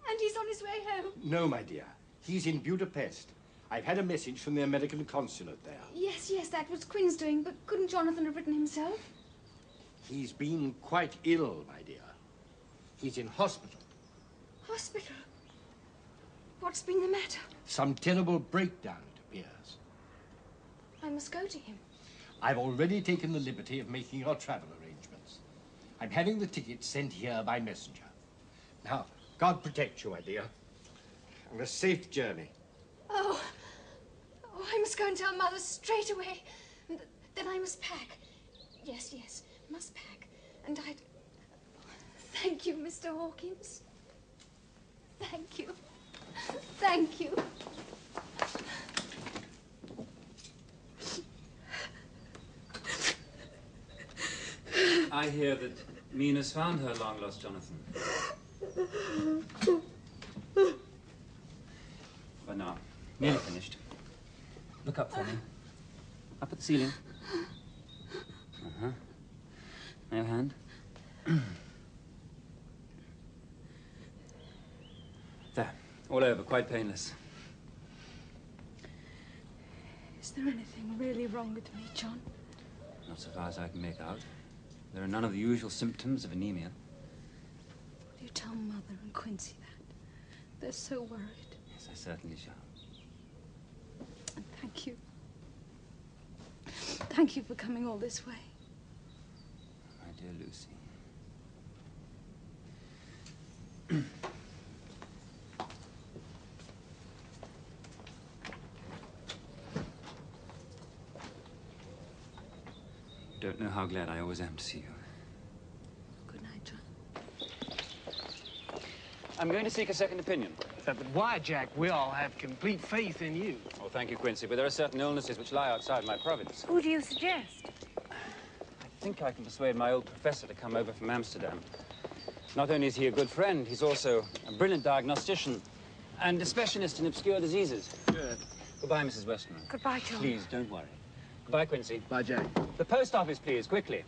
and he's on his way home. No, my dear. He's in Budapest. I've had a message from the American consulate there. Yes, that was Quinn's doing, but couldn't Jonathan have written himself? He's been quite ill, my dear. He's in hospital. Hospital? What's been the matter? Some terrible breakdown, it appears. I must go to him. I've already taken the liberty of making your travel arrangements. I'm having the tickets sent here by messenger. Now, God protect you, my dear. And a safe journey. Oh, I must go and tell Mother straight away. And then I must pack. Yes, must pack. And I'd... Thank you, Mr. Hawkins. Thank you. Thank you. I hear that Mina's found her long-lost Jonathan. But now, nearly finished. Look up for me. Up at the ceiling. Uh-huh. Now your hand. There. All over. Quite painless. Is there anything really wrong with me, John? Not so far as I can make out. There are none of the usual symptoms of anemia. Will you tell Mother and Quincy that? They're so worried. Yes, I certainly shall. And thank you. Thank you for coming all this way. My dear Lucy. You don't know how glad I always am to see you. Good night, John. I'm going to seek a second opinion. But why, Jack? We all have complete faith in you. Oh, thank you, Quincy, but there are certain illnesses which lie outside my province. Who do you suggest? I think I can persuade my old professor to come over from Amsterdam. Not only is he a good friend, he's also a brilliant diagnostician and a specialist in obscure diseases. Good. Goodbye, Mrs. Weston. Goodbye, John. Please, don't worry. Goodbye, Quincy. Bye, Jack. The post office, please, quickly.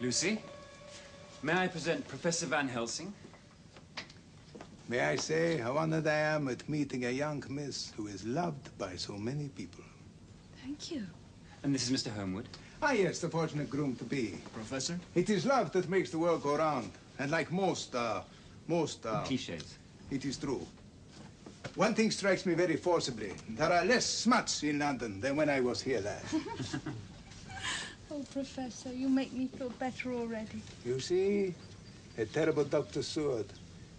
Lucy, may I present Professor Van Helsing? May I say how honored I am at meeting a young miss who is loved by so many people. Thank you. And this is Mr. Homewood. Ah, yes, the fortunate groom-to-be. Professor? It is love that makes the world go round. And like most cliches. It is true. One thing strikes me very forcibly. There are less smuts in London than when I was here last. Oh, Professor, you make me feel better already. You see? A terrible Dr. Seward.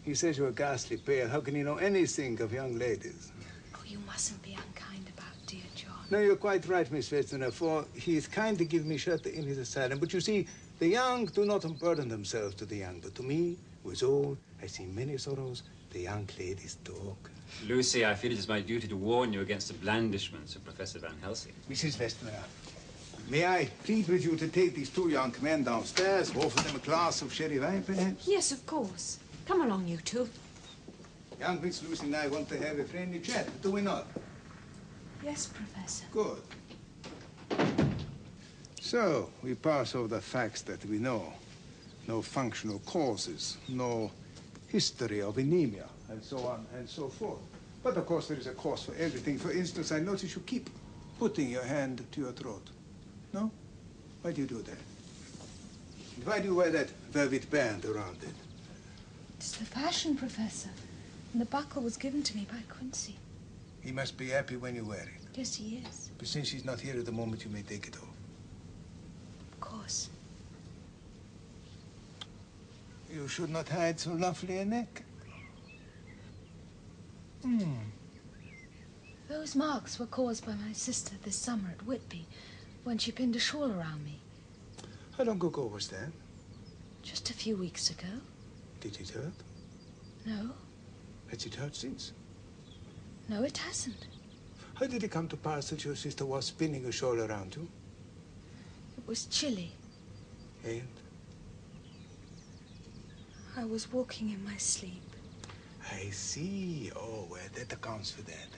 He says you're ghastly pale. How can he know anything of young ladies? Oh, you mustn't be unkind about dear John. No, you're quite right, Miss Westerner, for he is kind to give me shelter in his asylum. But you see, the young do not unburden themselves to the young. But to me, who is old, I see many sorrows. The young ladies talk. Lucy, I feel it is my duty to warn you against the blandishments of Professor Van Helsing. Mrs. Westerner, may I plead with you to take these two young men downstairs, offer them a glass of sherry wine, perhaps? Yes, of course. Come along, you two. Young Miss Lucy and I want to have a friendly chat, do we not? Yes, Professor. Good. So, we pass over the facts that we know. No functional causes, no history of anemia, and so on and so forth. But of course there is a cause for everything. For instance, I notice you keep putting your hand to your throat. No? Why do you do that? And why do you wear that velvet band around it? It's the fashion, Professor. And the buckle was given to me by Quincy. He must be happy when you wear it. Yes, he is. But since he's not here at the moment, you may take it off. Of course. You should not hide so lovely a neck. Those marks were caused by my sister this summer at Whitby, when she pinned a shawl around me. How long ago was that? Just a few weeks ago. Did it hurt? No. Has it hurt since? No, it hasn't. How did it come to pass that your sister was spinning a shawl around you? It was chilly. And? I was walking in my sleep. I see. Oh, well, that accounts for that.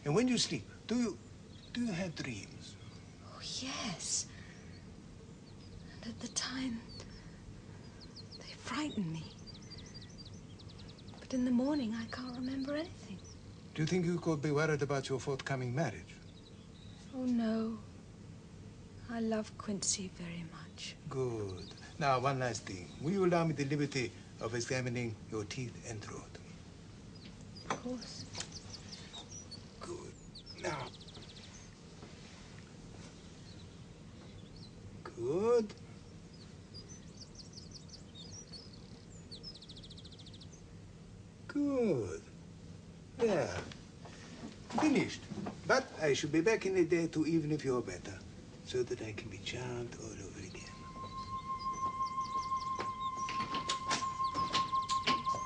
And when you sleep, do you have dreams? Oh, yes. And at the time, they frightened me. But in the morning, I can't remember anything. Do you think you could be worried about your forthcoming marriage? Oh, no. I love Quincy very much. Good. Now, one last thing. Will you allow me the liberty of examining your teeth and throat? Of course. Good. Now. Good. Good. There. Finished. But I shall be back in a day or two, even if you're better, so that I can be charmed all over again.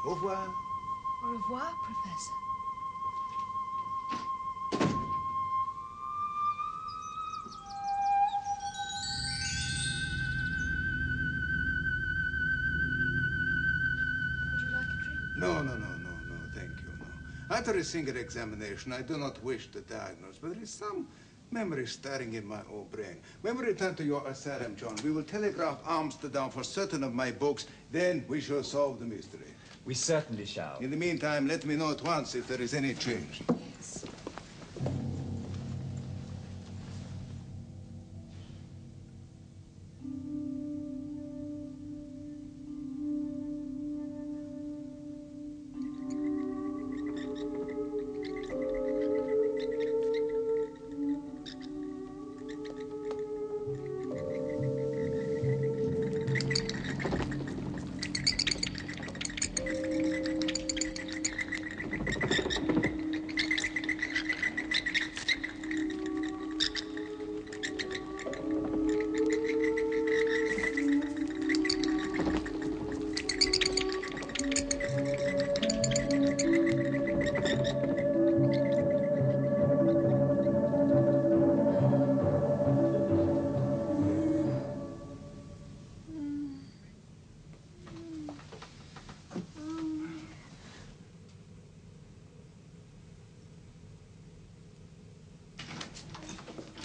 Au revoir. Au revoir, Professor. Would you like a drink? No, thank you, no. After a single examination, I do not wish to diagnose, but there is some memory stirring in my old brain. When we return to your asylum, John, we will telegraph Amsterdam for certain of my books, then we shall solve the mystery. We certainly shall. In the meantime, let me know at once if there is any change. Yes.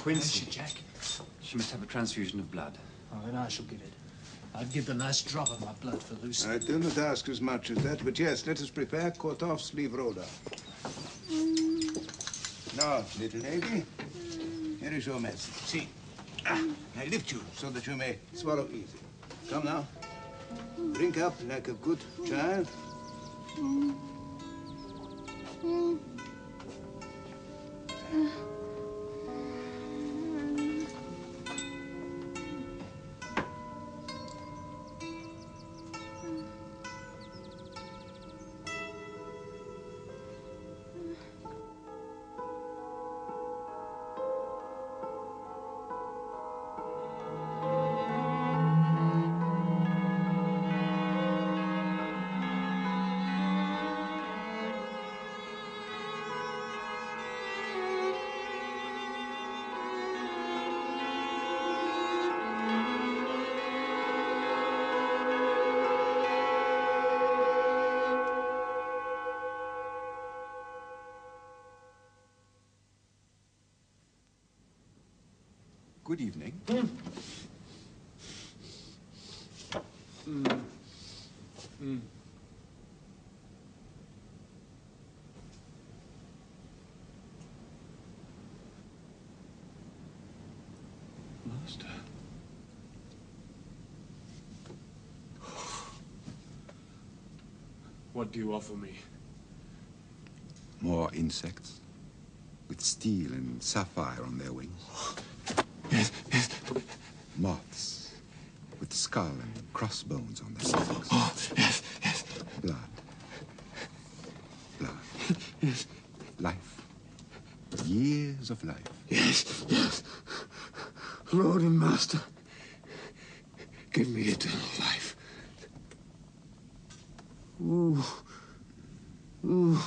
Quincy, Jack. She must have a transfusion of blood. Oh, then I shall give it. I'd give the last drop of my blood for Lucy. I do not ask as much as that, but yes, let us prepare. Cut off, sleeve roll down. Now, little lady, here is your medicine. See, I lift you so that you may swallow easy. Come now. Drink up like a good child. Good evening. Master. What do you offer me? More insects with steel and sapphire on their wings. Yes. Moths with skull and crossbones on their legs. Oh, yes. Blood. Yes. Life. years of life. Yes, yes. Lord and Master, give me eternal life. Ooh. Ooh.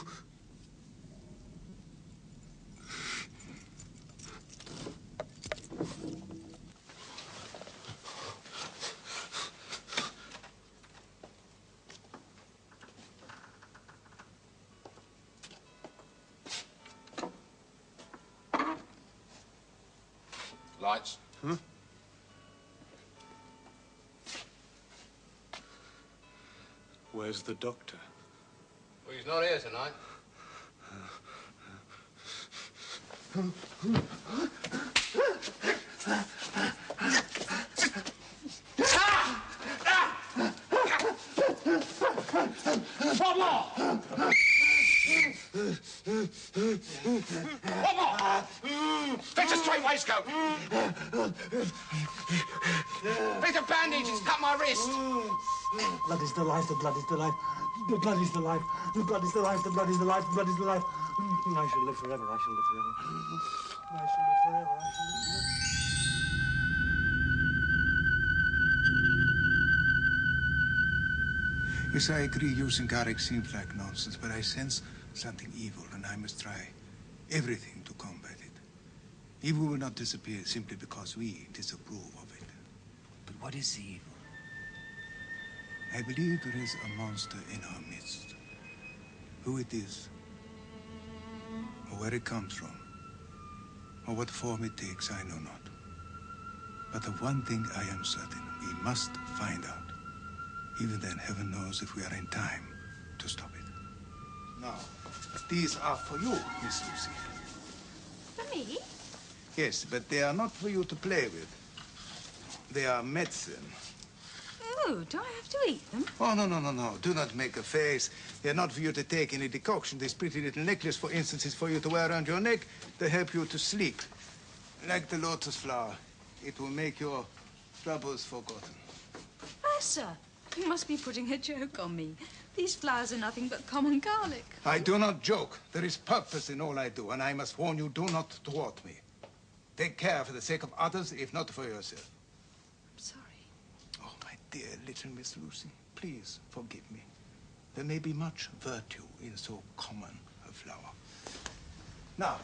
Lights. Huh? Where's the doctor? Well, he's not here tonight. One more! One more! Fetch a straight waistcoat! Fetch a bandage, it's cut my wrist! Blood is the life, the blood is the life. The blood is the life, the blood is the life, the blood is the life, the blood is the life. I shall live forever, I shall live forever. I shall live forever, I shall live forever. Yes, I agree. Using Garrick seems like nonsense, but I sense something evil, and I must try everything to combat it. Evil will not disappear simply because we disapprove of it. But what is the evil? I believe there is a monster in our midst. Who it is, or where it comes from, or what form it takes, I know not. But of one thing I am certain, we must find out. Even then, heaven knows if we are in time to stop it. Now, these are for you, Miss Lucy. For me? Yes, but they are not for you to play with. They are medicine. Oh, do I have to eat them? Oh, no, no, no, no. Do not make a face. They're not for you to take in a decoction. This pretty little necklace, for instance, is for you to wear around your neck to help you to sleep. Like the lotus flower. It will make your troubles forgotten. Professor, you must be putting a joke on me. These flowers are nothing but common garlic. I do not joke. There is purpose in all I do, and I must warn you, do not thwart me. Take care for the sake of others, if not for yourself. I'm sorry. Oh, my dear little Miss Lucy, please forgive me. There may be much virtue in so common a flower. Now,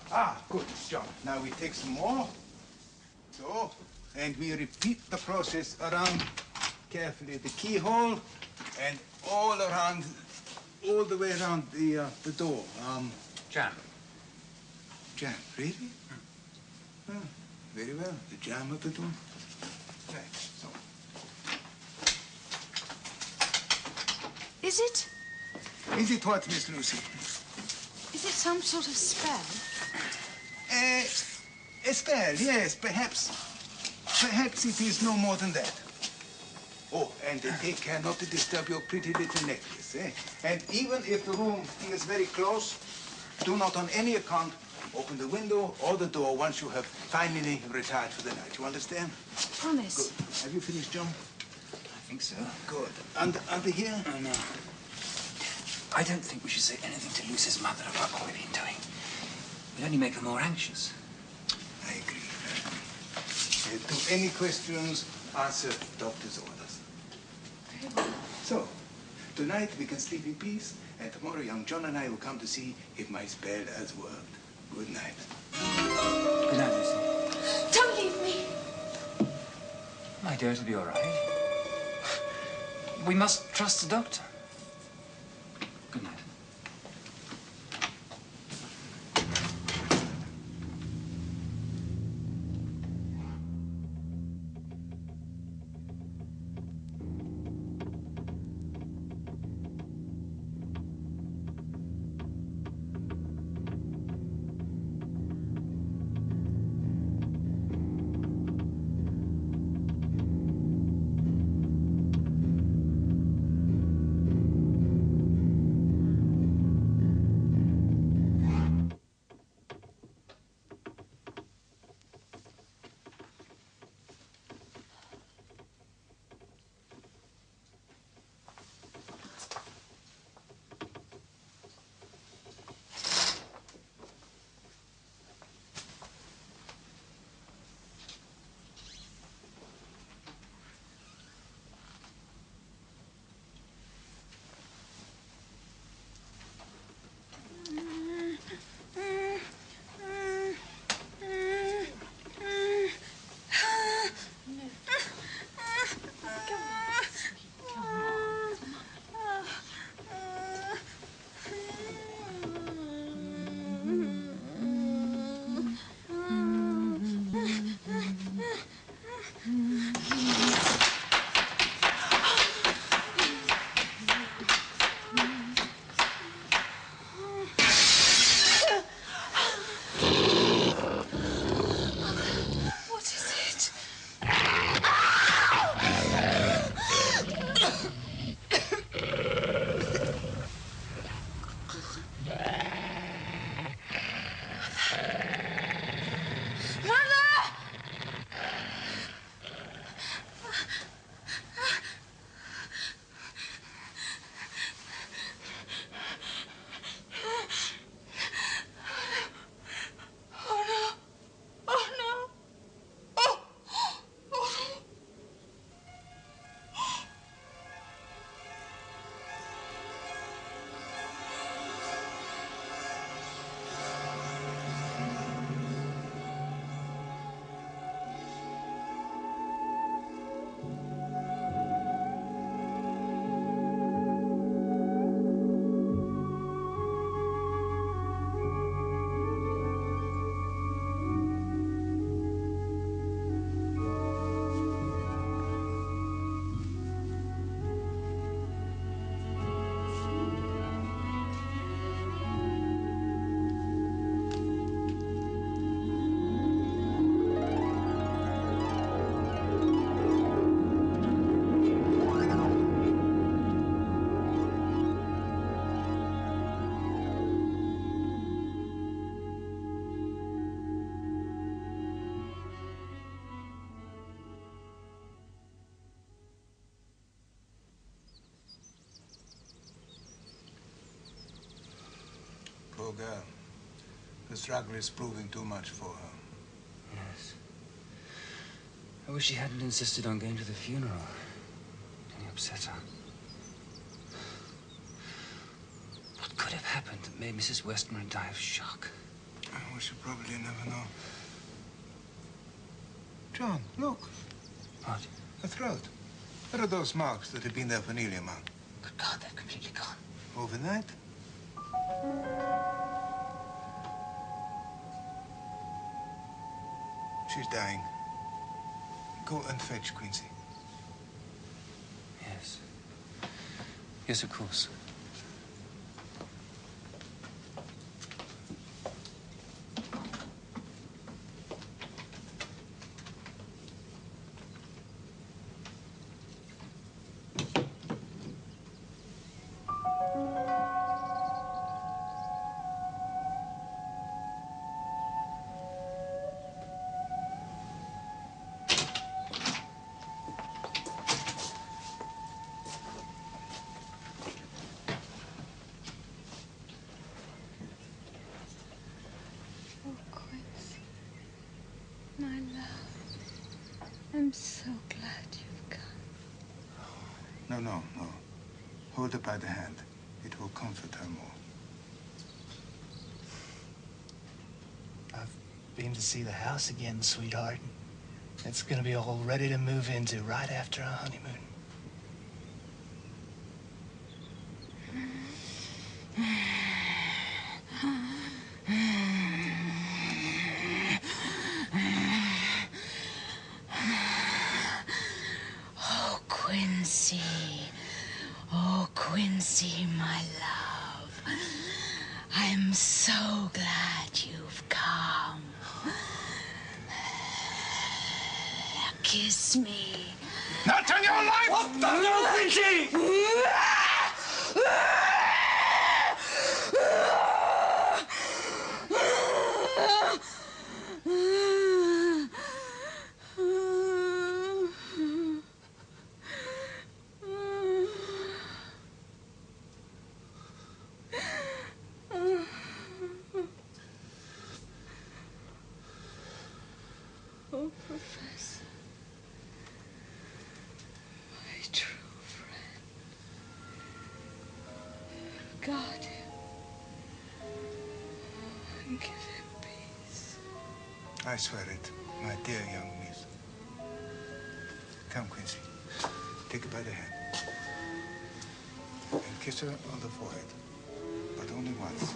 good, John. Now we take some more. So, and we repeat the process around carefully the keyhole and all around, all the way around the door. Jam. Jam, really? Oh, very well. The jam of the door. Right, so. Is it? Is it what, Miss Lucy? Is it some sort of spell? A spell, yes, perhaps. Perhaps it is no more than that. Oh, and take care not to disturb your pretty little necklace, eh? And even if the room feels very close, do not on any account open the window or the door once you have finally retired for the night. You understand? Promise. Good. Have you finished, John? I think so. Good. Under here? Oh, no. I don't think we should say anything to Lucy's mother about what we've been doing. It'll only make her more anxious. I agree. To any questions, answer doctor's orders. So, tonight we can sleep in peace, and tomorrow young John and I will come to see if my spell has worked. Good night. Good night, Lucy. Don't leave me. My dear, it'll be all right. We must trust the doctor. Good night. poor girl. The struggle is proving too much for her. Yes. I wish she hadn't insisted on going to the funeral. It upset her. What could have happened that made Mrs. Westmore die of shock? Oh, we should probably never know. John, look. What? The throat. What are those marks that have been there for nearly a month? Good God, they've completely gone. Overnight? She's dying. Go and fetch Quincy. Yes. Yes, of course. My love, I'm so glad you've come. No, no, no. Hold her by the hand. It will comfort her more. I've been to see the house again, sweetheart. It's gonna be all ready to move into right after our honeymoon. Oh, Quincy. Oh, Quincy, my love. I'm so glad you've come. Kiss me. Not on your life! What the hell, Quincy? Oh, Professor. My true friend. Guard him. And give him peace. I swear it, my dear young miss. Come, Quincy. Take her by the hand. And kiss her on the forehead. But only once.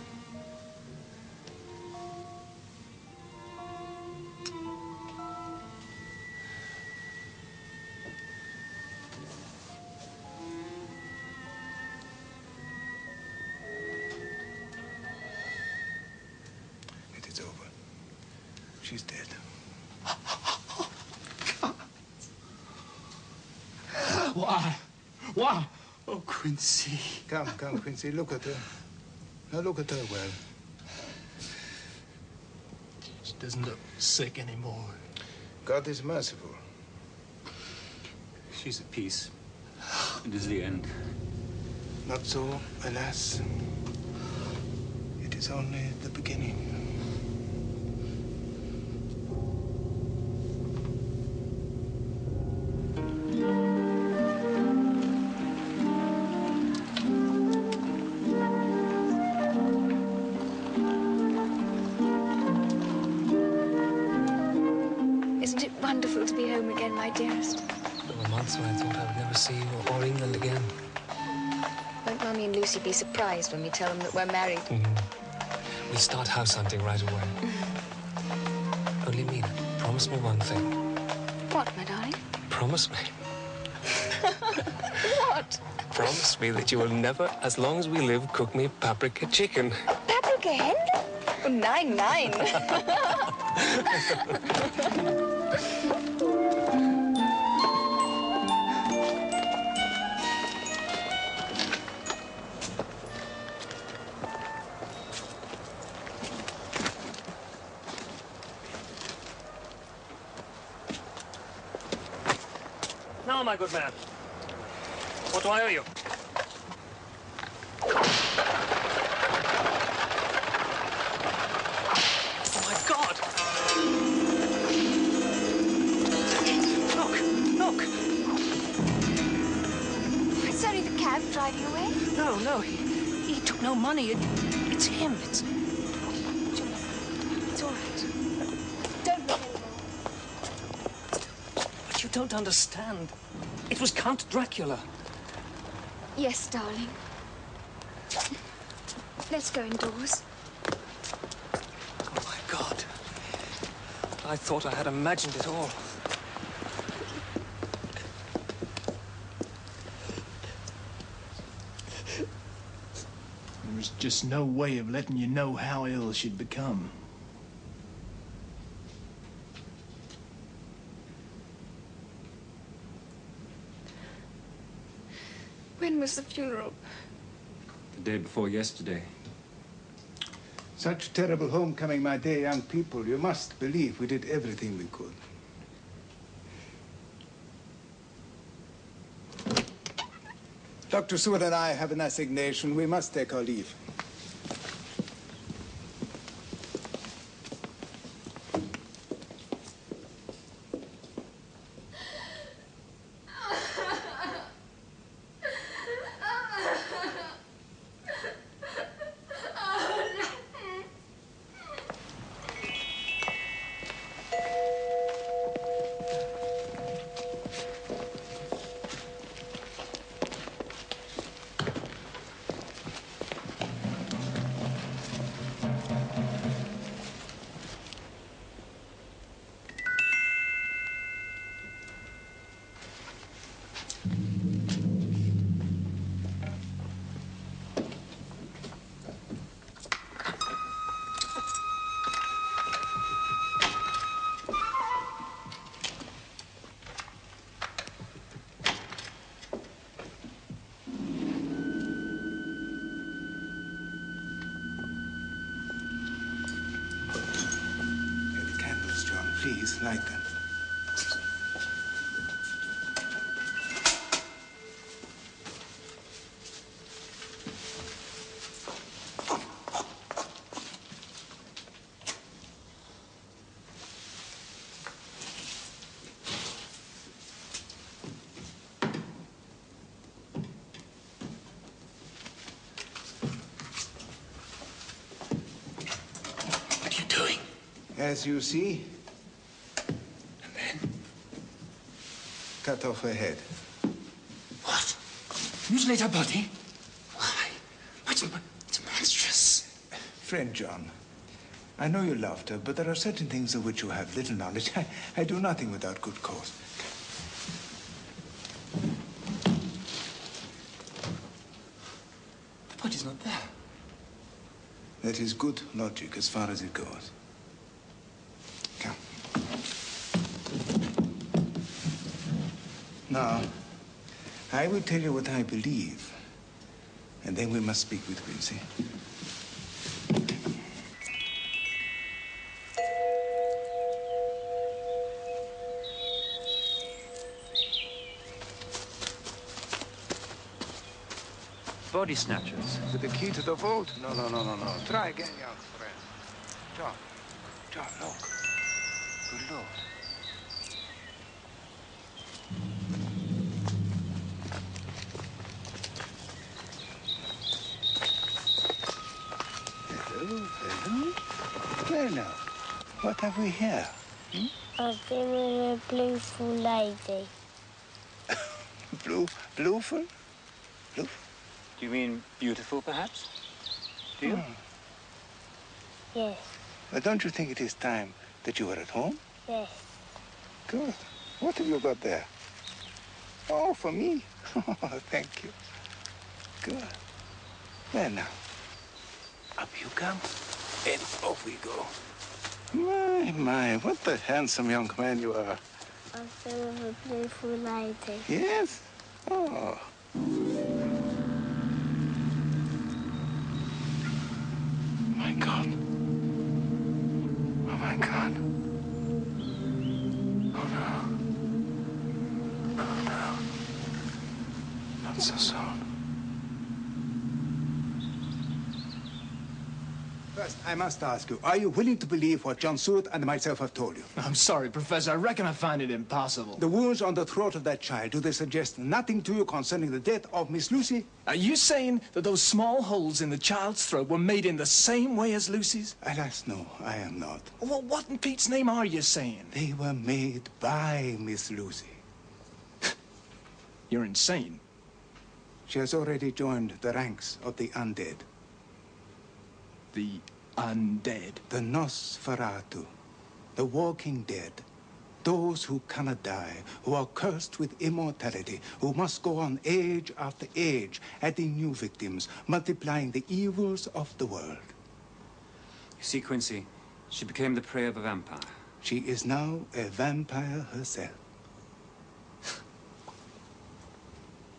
It is over. She's dead. Why? Why? Oh, Quincy. Come, Quincy. Look at her. Now look at her well. She doesn't look sick anymore. God is merciful. She's at peace. It is the end. Not so, alas. It is only the beginning. Isn't it wonderful to be home again, my dearest? There were months when I thought I would never see you or England again. Won't Mummy and Lucy be surprised when we tell them that we're married? We'll start house hunting right away. Only Mina, promise me one thing. What, my darling? Promise me. What? Promise me that you will never, as long as we live, cook me paprika chicken. Paprika hen? Oh, 9-9. Now, my good man, what do I owe you? away? No, he took no money. It's him. It's It's all right. Don't look anymore. But you don't understand. It was Count Dracula. Yes, darling. Let's go indoors. Oh, my God. I thought I had imagined it all. There was just no way of letting you know how ill she'd become. When was the funeral? The day before yesterday. Such terrible homecoming, my dear young people. You must believe we did everything we could. Dr. Sewell and I have an assignation. We must take our leave. Please, light them. What are you doing? As you see, cut off her head. What? Mutilate her body? Why? It's monstrous. Friend John, I know you loved her, but there are certain things of which you have little knowledge. I do nothing without good cause. The body's not there. That is good logic as far as it goes. Come. Now, I will tell you what I believe, and then we must speak with Quincy. Body snatchers. With the key to the vault? No. Try again, young friend. John, look. Good Lord. Hello. Well now, what have we here? A very beautiful lady. Blueful? Do you mean beautiful, perhaps? Do you? Yes. But don't you think it is time that you were at home? Yes. Good. What have you got there? Oh, for me? Oh, thank you. Good. Well now, up you come, and off we go. My, what a handsome young man you are. A very beautiful lady. Yes? Oh. My God. Oh, my God. Oh, no. Oh, no. Not so soon. First, I must ask you, are you willing to believe what John Stewart and myself have told you? I'm sorry, Professor. I reckon I find it impossible. The wounds on the throat of that child, do they suggest nothing to you concerning the death of Miss Lucy? Are you saying that those small holes in the child's throat were made in the same way as Lucy's? Alas, no, I am not. Well, what in Pete's name are you saying? They were made by Miss Lucy. You're insane. She has already joined the ranks of the undead. The undead? The Nosferatu, the walking dead. Those who cannot die, who are cursed with immortality, who must go on age after age, adding new victims, multiplying the evils of the world. You see, Quincy, she became the prey of a vampire. She is now a vampire herself.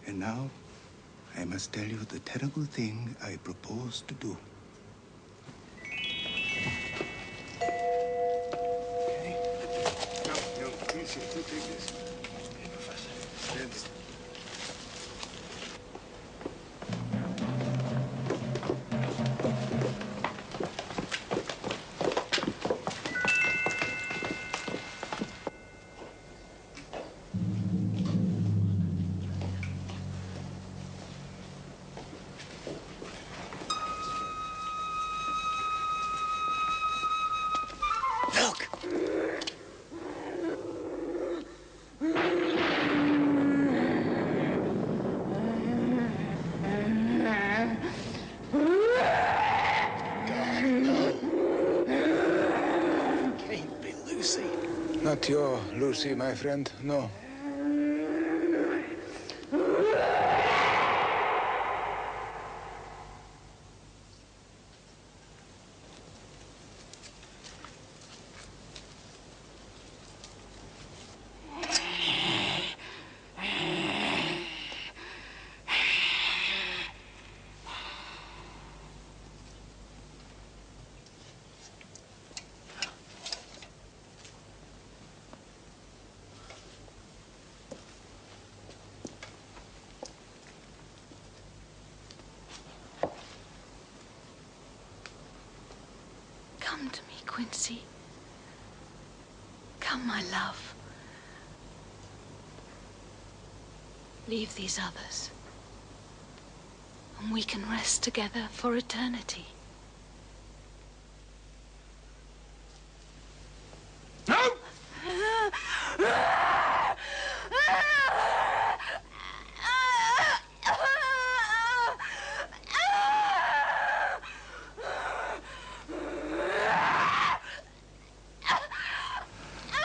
And now, I must tell you the terrible thing I propose to do. Okay. No, please, you take this. Okay, Professor. Yes. Look! Can't be Lucy. Not your Lucy, my friend, no. Come to me, Quincy. Come, my love. Leave these others, and we can rest together for eternity. No!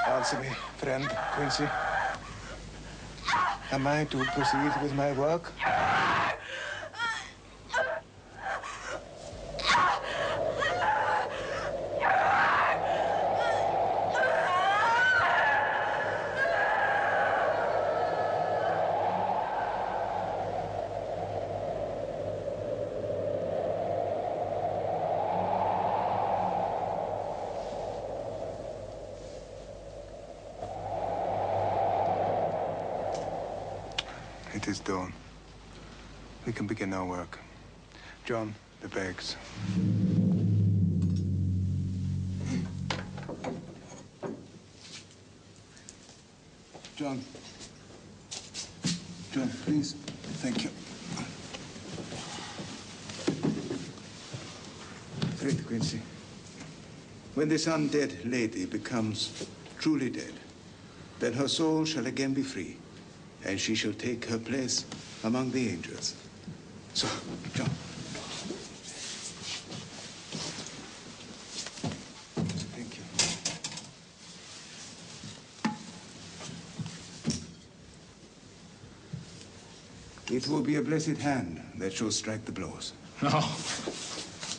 Answer me, friend Quincy. Am I to proceed with my work? It is dawn. We can begin our work. John, the bags. John. John, please. Thank you. Read, Quincy. When this undead lady becomes truly dead, then her soul shall again be free, and she shall take her place among the angels. So, John. Thank you. It will be a blessed hand that shall strike the blows. No.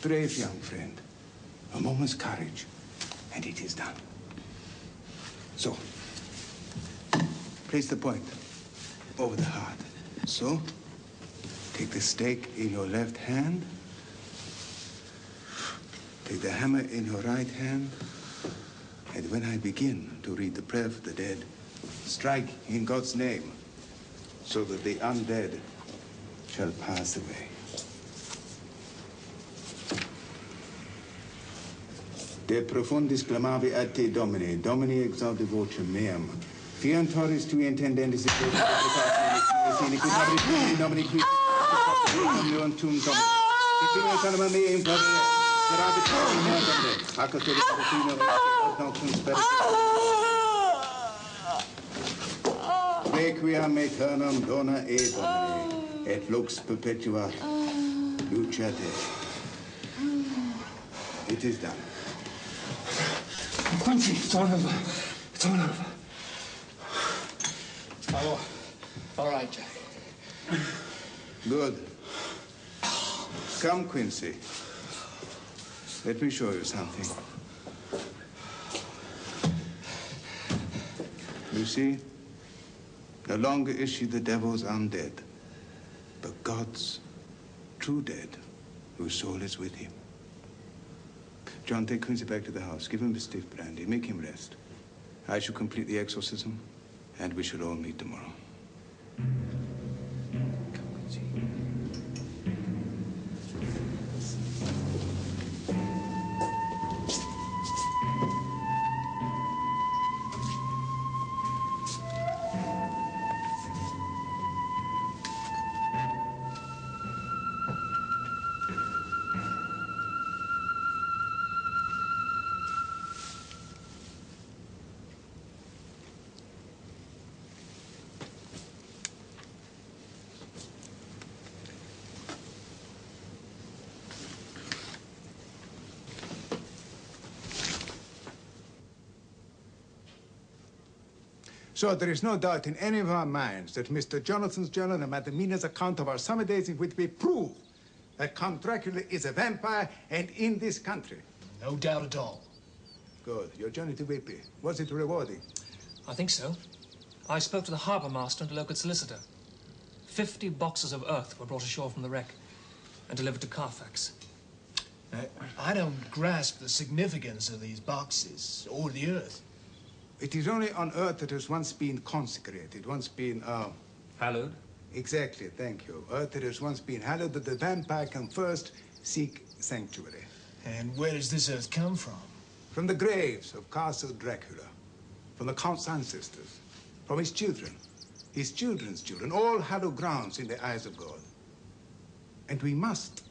Brave young friend. A moment's courage, and it is done. So, place the point over the heart. So, take the stake in your left hand. Take the hammer in your right hand. And when I begin to read the prayer for the dead, strike in God's name, so that the undead shall pass away. De profundis clamavi ad te, Domine, Domine exaudi vocem meam. Fiantoris tui intendendis et Domini qui omnium tum Domine. Domine anima mea in favore. Serabit mea Domine. Acatore Domine ad cum speret. Requiem aeternam dona e Domine, et lux perpetua lucia Dei. It is done. Quincy, it's all over. It's all over. Oh, all right, Jack. Good. Come, Quincy. Let me show you something. You see, no longer is she the devil's undead, but God's true dead, whose soul is with him. John, take Quincy back to the house. Give him a stiff brandy. Make him rest. I shall complete the exorcism, and we shall all meet tomorrow. So there is no doubt in any of our minds that Mr. Jonathan's journal and Madam Mina's account of our summer days in Whitby prove that Count Dracula is a vampire and in this country. No doubt at all. Good. Your journey to Whitby, was it rewarding? I think so. I spoke to the harbour master and a local solicitor. 50 boxes of earth were brought ashore from the wreck and delivered to Carfax. I don't grasp the significance of these boxes or the earth. It is only on earth that has once been consecrated, once been, hallowed? Exactly, thank you. Earth that has once been hallowed, that the vampire can first seek sanctuary. And where does this earth come from? From the graves of Castle Dracula, from the Count's ancestors, from his children, his children's children, all hallowed grounds in the eyes of God. And we must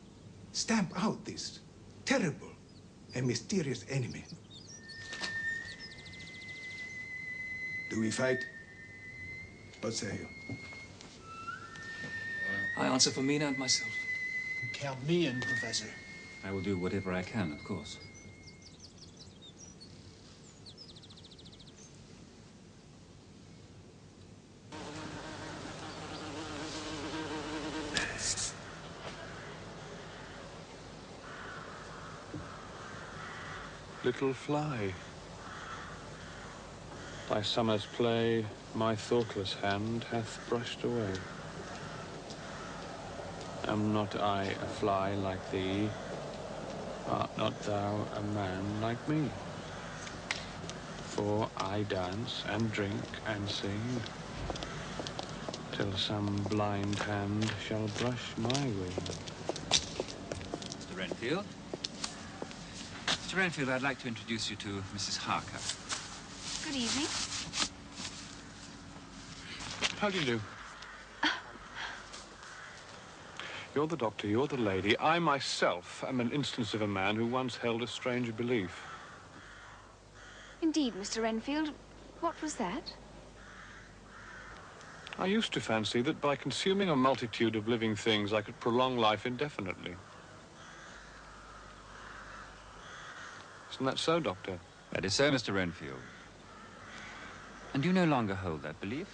stamp out this terrible and mysterious enemy. Do we fight? What say you? I answer for Mina and myself. Count me in, Professor. I will do whatever I can, of course. Little fly, thy summer's play my thoughtless hand hath brushed away. Am not I a fly like thee? Art not thou a man like me? For I dance and drink and sing till some blind hand shall brush my wing. Mr. Renfield? Mr. Renfield, I'd like to introduce you to Mrs. Harker. Good evening. How do you do? You're the doctor, you're the lady. I myself am an instance of a man who once held a strange belief. Indeed, Mr. Renfield. What was that? I used to fancy that by consuming a multitude of living things, I could prolong life indefinitely. Isn't that so, Doctor? That is so, Mr. Renfield. And you no longer hold that belief?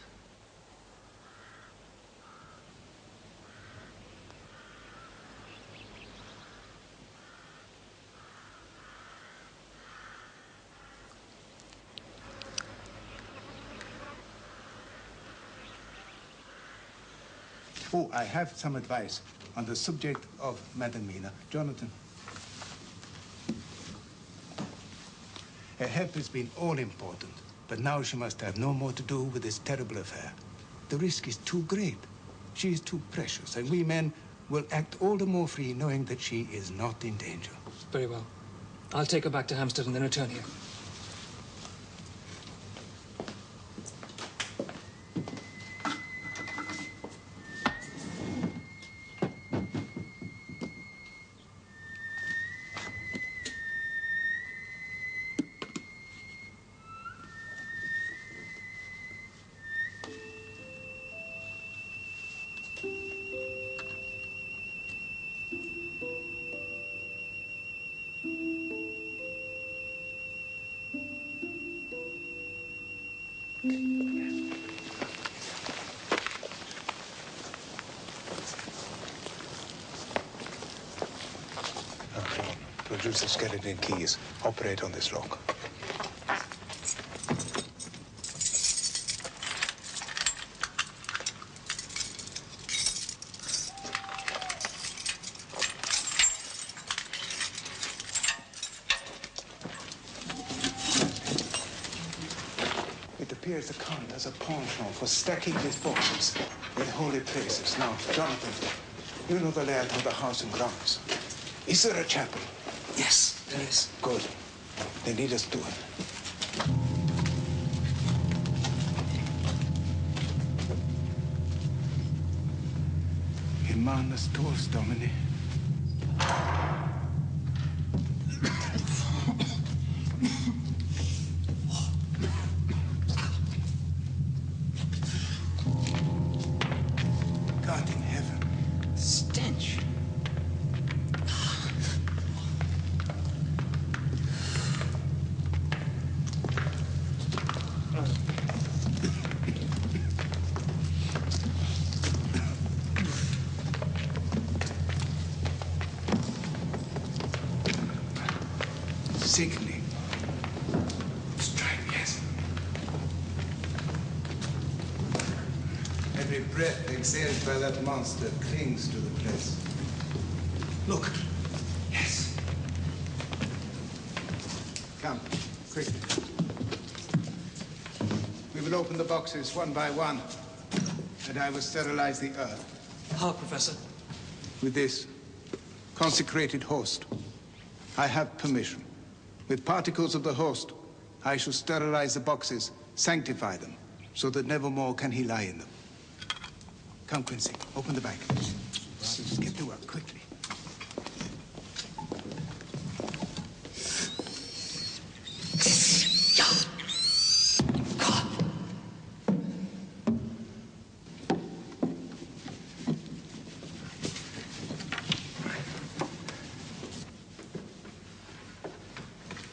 Oh, I have some advice on the subject of Madam Mina. Jonathan. Her health has been all-important, but now she must have no more to do with this terrible affair. The risk is too great. She is too precious, and we men will act all the more free knowing that she is not in danger. Very well. I'll take her back to Hampstead and then return here. Produce the skeleton keys. Operate on this lock. It appears the Count has a penchant for stacking his boxes in holy places. Now, Jonathan, you know the layout of the house and grounds. Is there a chapel? Yes, there is. Good. They need us to it. Hermanus tuos, Domini. God in heaven. Stench. Sickening. Strike, yes. Every breath exhaled by that monster clings to the place. Look. Yes. Come, quickly. We will open the boxes one by one, and I will sterilize the earth. How, Professor? With this consecrated host, I have permission. With particles of the host, I shall sterilize the boxes, sanctify them, so that never more can he lie in them. Come, Quincy, open the bag. Just get to work, quickly.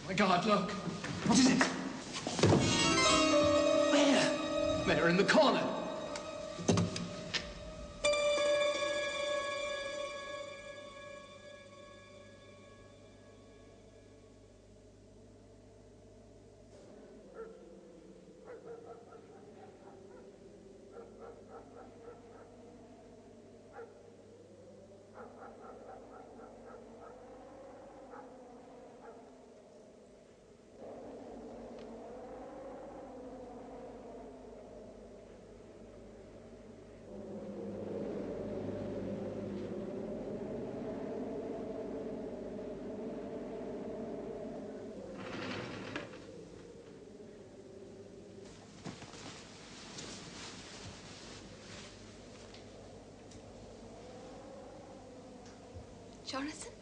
My God, look. What is it? Where? There, in the corner. Jonathan?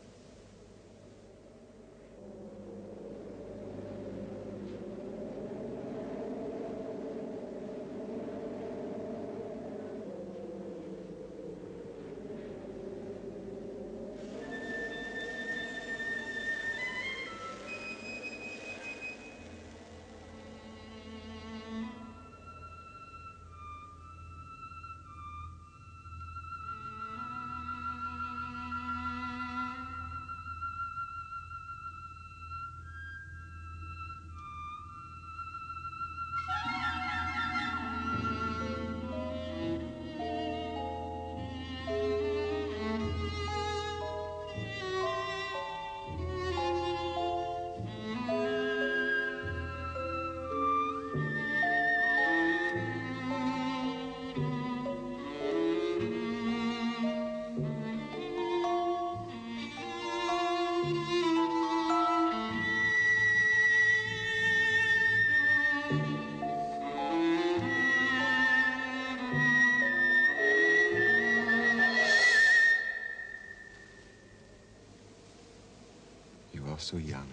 are so young,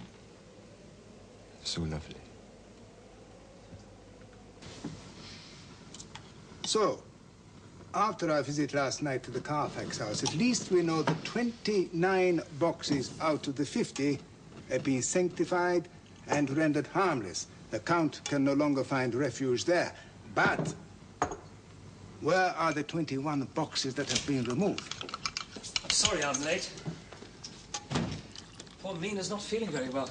so lovely. So, after our visit last night to the Carfax house, at least we know that 29 boxes out of the 50 have been sanctified and rendered harmless. The Count can no longer find refuge there. But where are the 21 boxes that have been removed? I'm sorry I'm late. Poor Mina's not feeling very well.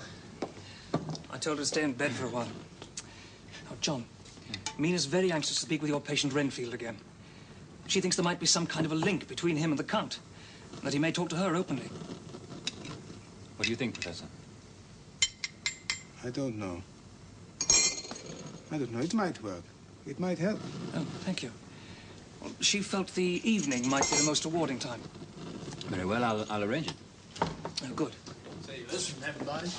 I told her to stay in bed for a while. Now, John, Mina's very anxious to speak with your patient Renfield again. She thinks there might be some kind of a link between him and the Count, and that he may talk to her openly. What do you think, Professor? I don't know. I don't know. It might work. It might help. Oh, thank you. Well, she felt the evening might be the most rewarding time. Very well, I'll arrange it. Oh, good. Say, listen, everybody.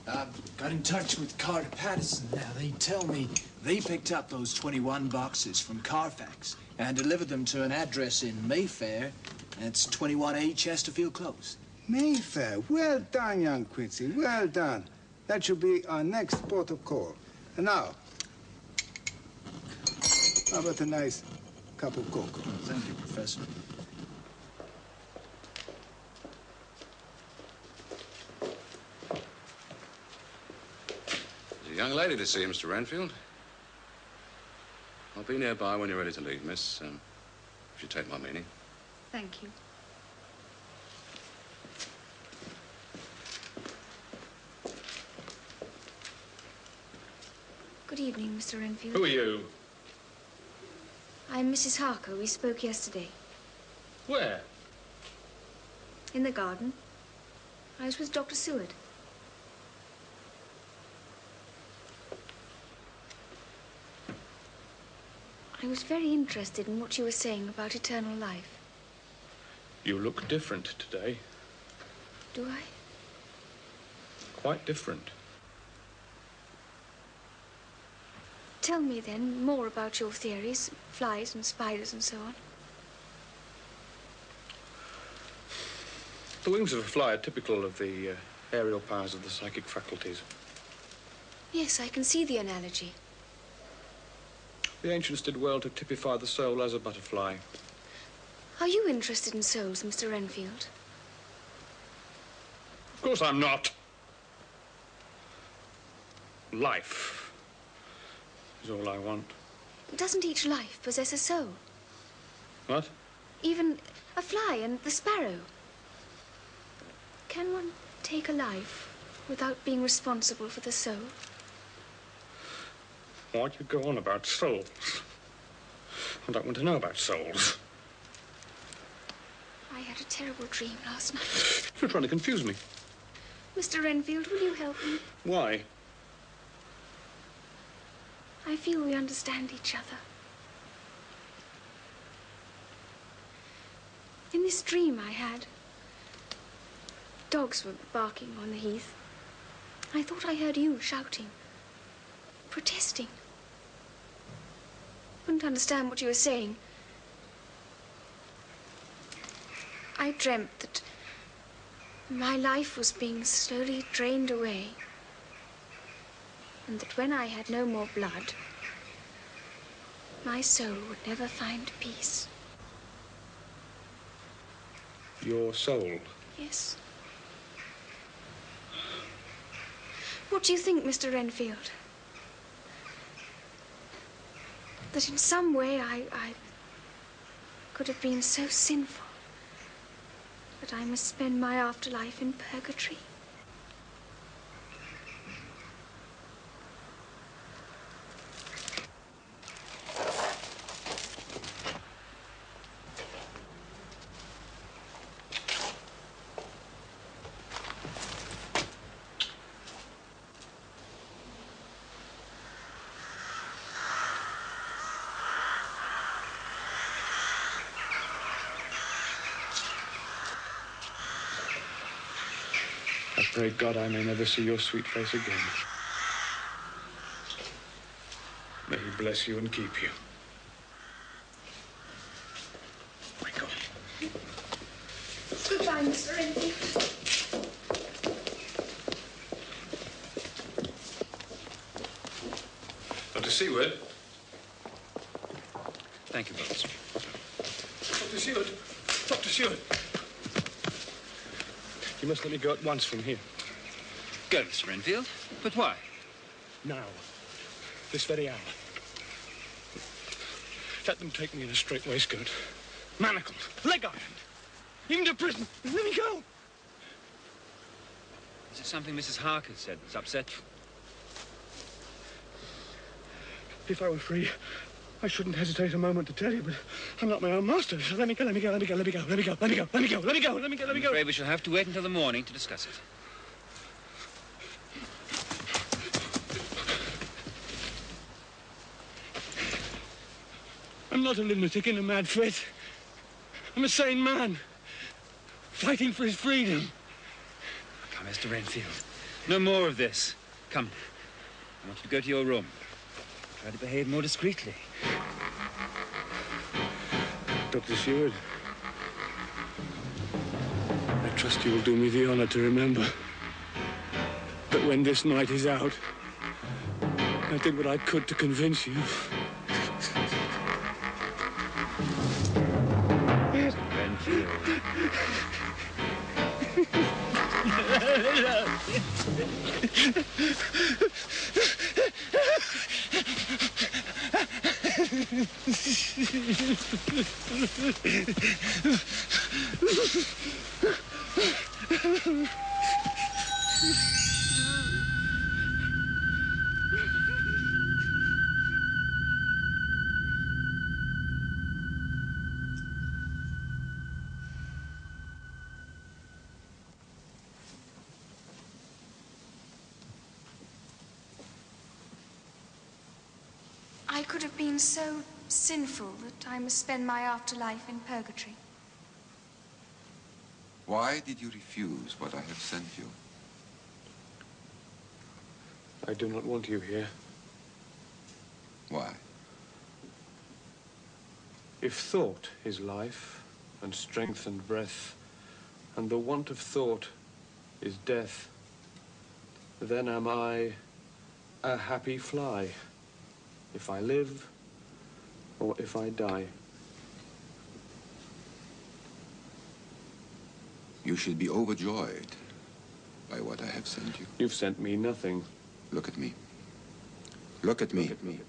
I've got in touch with Carter Patterson now. They tell me they picked up those 21 boxes from Carfax and delivered them to an address in Mayfair. That's 21A Chesterfield Close. Mayfair. Well done, young Quincy. Well done. That should be our next port of call. And now, how about a nice cup of cocoa? Oh, thank you, Professor. There's a young lady to see, Mr. Renfield. I'll be nearby when you're ready to leave, miss. If you take my meaning. Thank you. Good evening, Mr. Renfield. Who are you? I'm Mrs. Harker. We spoke yesterday. Where? In the garden. I was with Dr. Seward. I was very interested in what you were saying about eternal life. You look different today. Do I? Quite different. Tell me, then, more about your theories, flies and spiders and so on. The wings of a fly are typical of the aerial powers of the psychic faculties. Yes, I can see the analogy. The ancients did well to typify the soul as a butterfly. Are you interested in souls, Mr. Renfield? Of course I'm not. Life is all I want. Doesn't each life possess a soul? What? Even a fly and the sparrow. Can one take a life without being responsible for the soul? Why do you go on about souls? I don't want to know about souls. I had a terrible dream last night. You're trying to confuse me. Mr. Renfield, will you help me? Why? I feel we understand each other. In this dream I had, dogs were barking on the heath. I thought I heard you shouting, protesting. Couldn't understand what you were saying. I dreamt that my life was being slowly drained away, and that when I had no more blood, my soul would never find peace. Your soul? Yes. What do you think, Mr. Renfield? That in some way I could have been so sinful that I must spend my afterlife in purgatory? I pray God I may never see your sweet face again. May he bless you and keep you. My God. Goodbye, Mr. Renfield. Seward. Thank you, Bones. Dr. Seward. Dr. Seward. You must let me go at once from here. Go, Mr. Renfield. But why? Now. This very hour. Let them take me in a straight waistcoat. Manacled. Leg ironed. Even to prison. Let me go. Is it something Mrs. Harker said that's upset you? If I were free, I shouldn't hesitate a moment to tell you, but I'm not my own master, so let me go, let me go, let me go, let me go, let me go, let me go, let me go, let me go, let me go, let me go. I'm afraid we shall have to wait until the morning to discuss it. I'm not a lunatic in a mad fit. I'm a sane man, fighting for his freedom. Come, Mr. Renfield. No more of this. Come. I want you to go to your room. Try to behave more discreetly. Dr. Seward, I trust you will do me the honor to remember that when this night is out, I did what I could to convince you. Renfield. I could have been so sinful that I must spend my afterlife in purgatory. Why did you refuse what I have sent you? I do not want you here. Why? If thought is life, and strength and breath, and the want of thought is death, then am I a happy fly, if I live or if I die. You should be overjoyed by what I have sent you. You've sent me nothing. Look at me. Look at me. Look at me.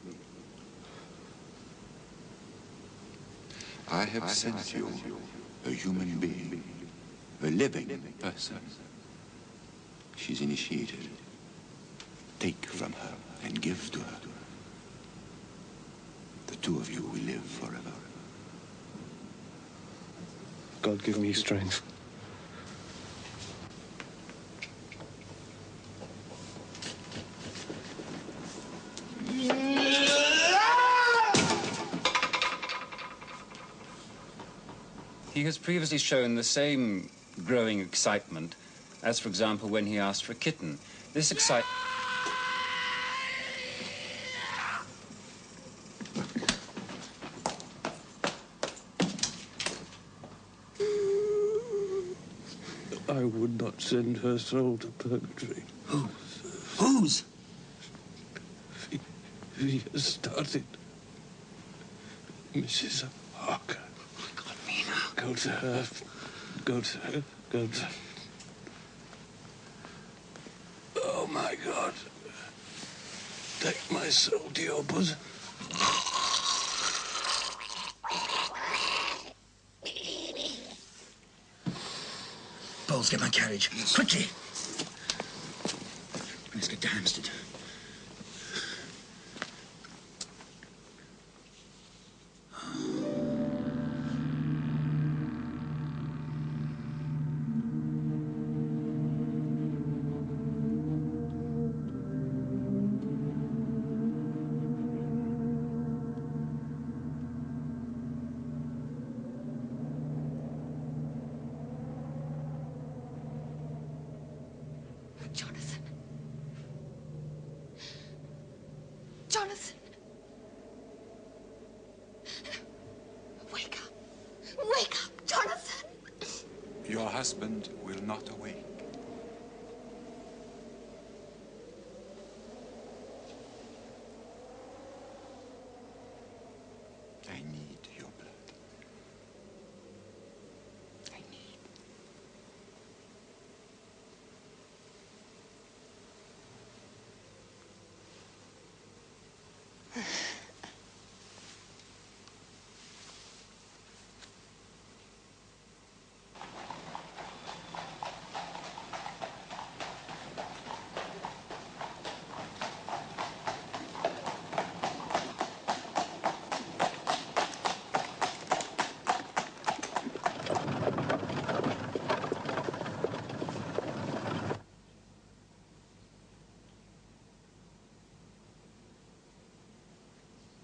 I have sent you a human being, a living person. She's initiated. Take from her and give to her. The two of you will live forever. God give me strength. He has previously shown the same growing excitement as, for example, when he asked for a kitten. This excitement... I would not send her soul to purgatory. Who? Whose? She has started. Mrs. Harker. God, Mina. Go to her. Go to her. Go to her. Oh, my God. Take my soul to your bosom. Bowles, get my carriage. Yes. Quickly. Let's get to Hampstead. Jonathan! Wake up! Wake up, Jonathan! Your husband will not awake.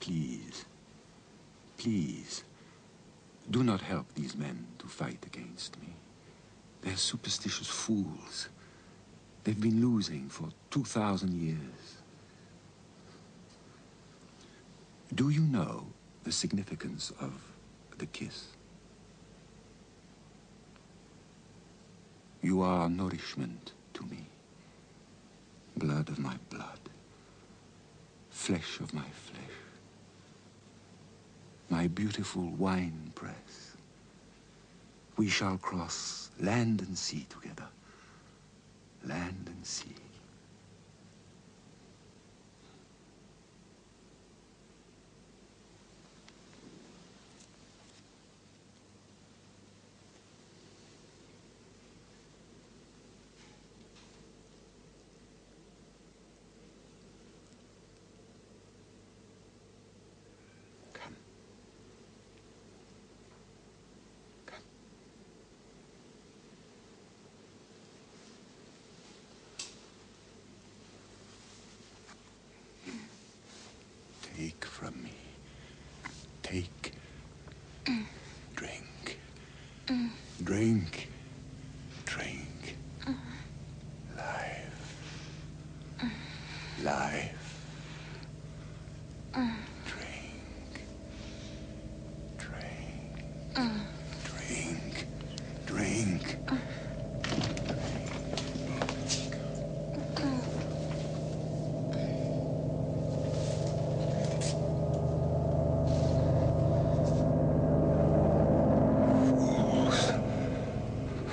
please, please, do not help these men to fight against me. They're superstitious fools. They've been losing for 2,000 years. Do you know the significance of the kiss? You are nourishment to me, blood of my blood, flesh of my flesh, my beautiful wine press. We shall cross land and sea together, land and sea. Take from me. Take. Drink. Drink. Drink. Life. Life. Drink. Drink. Drink. Drink.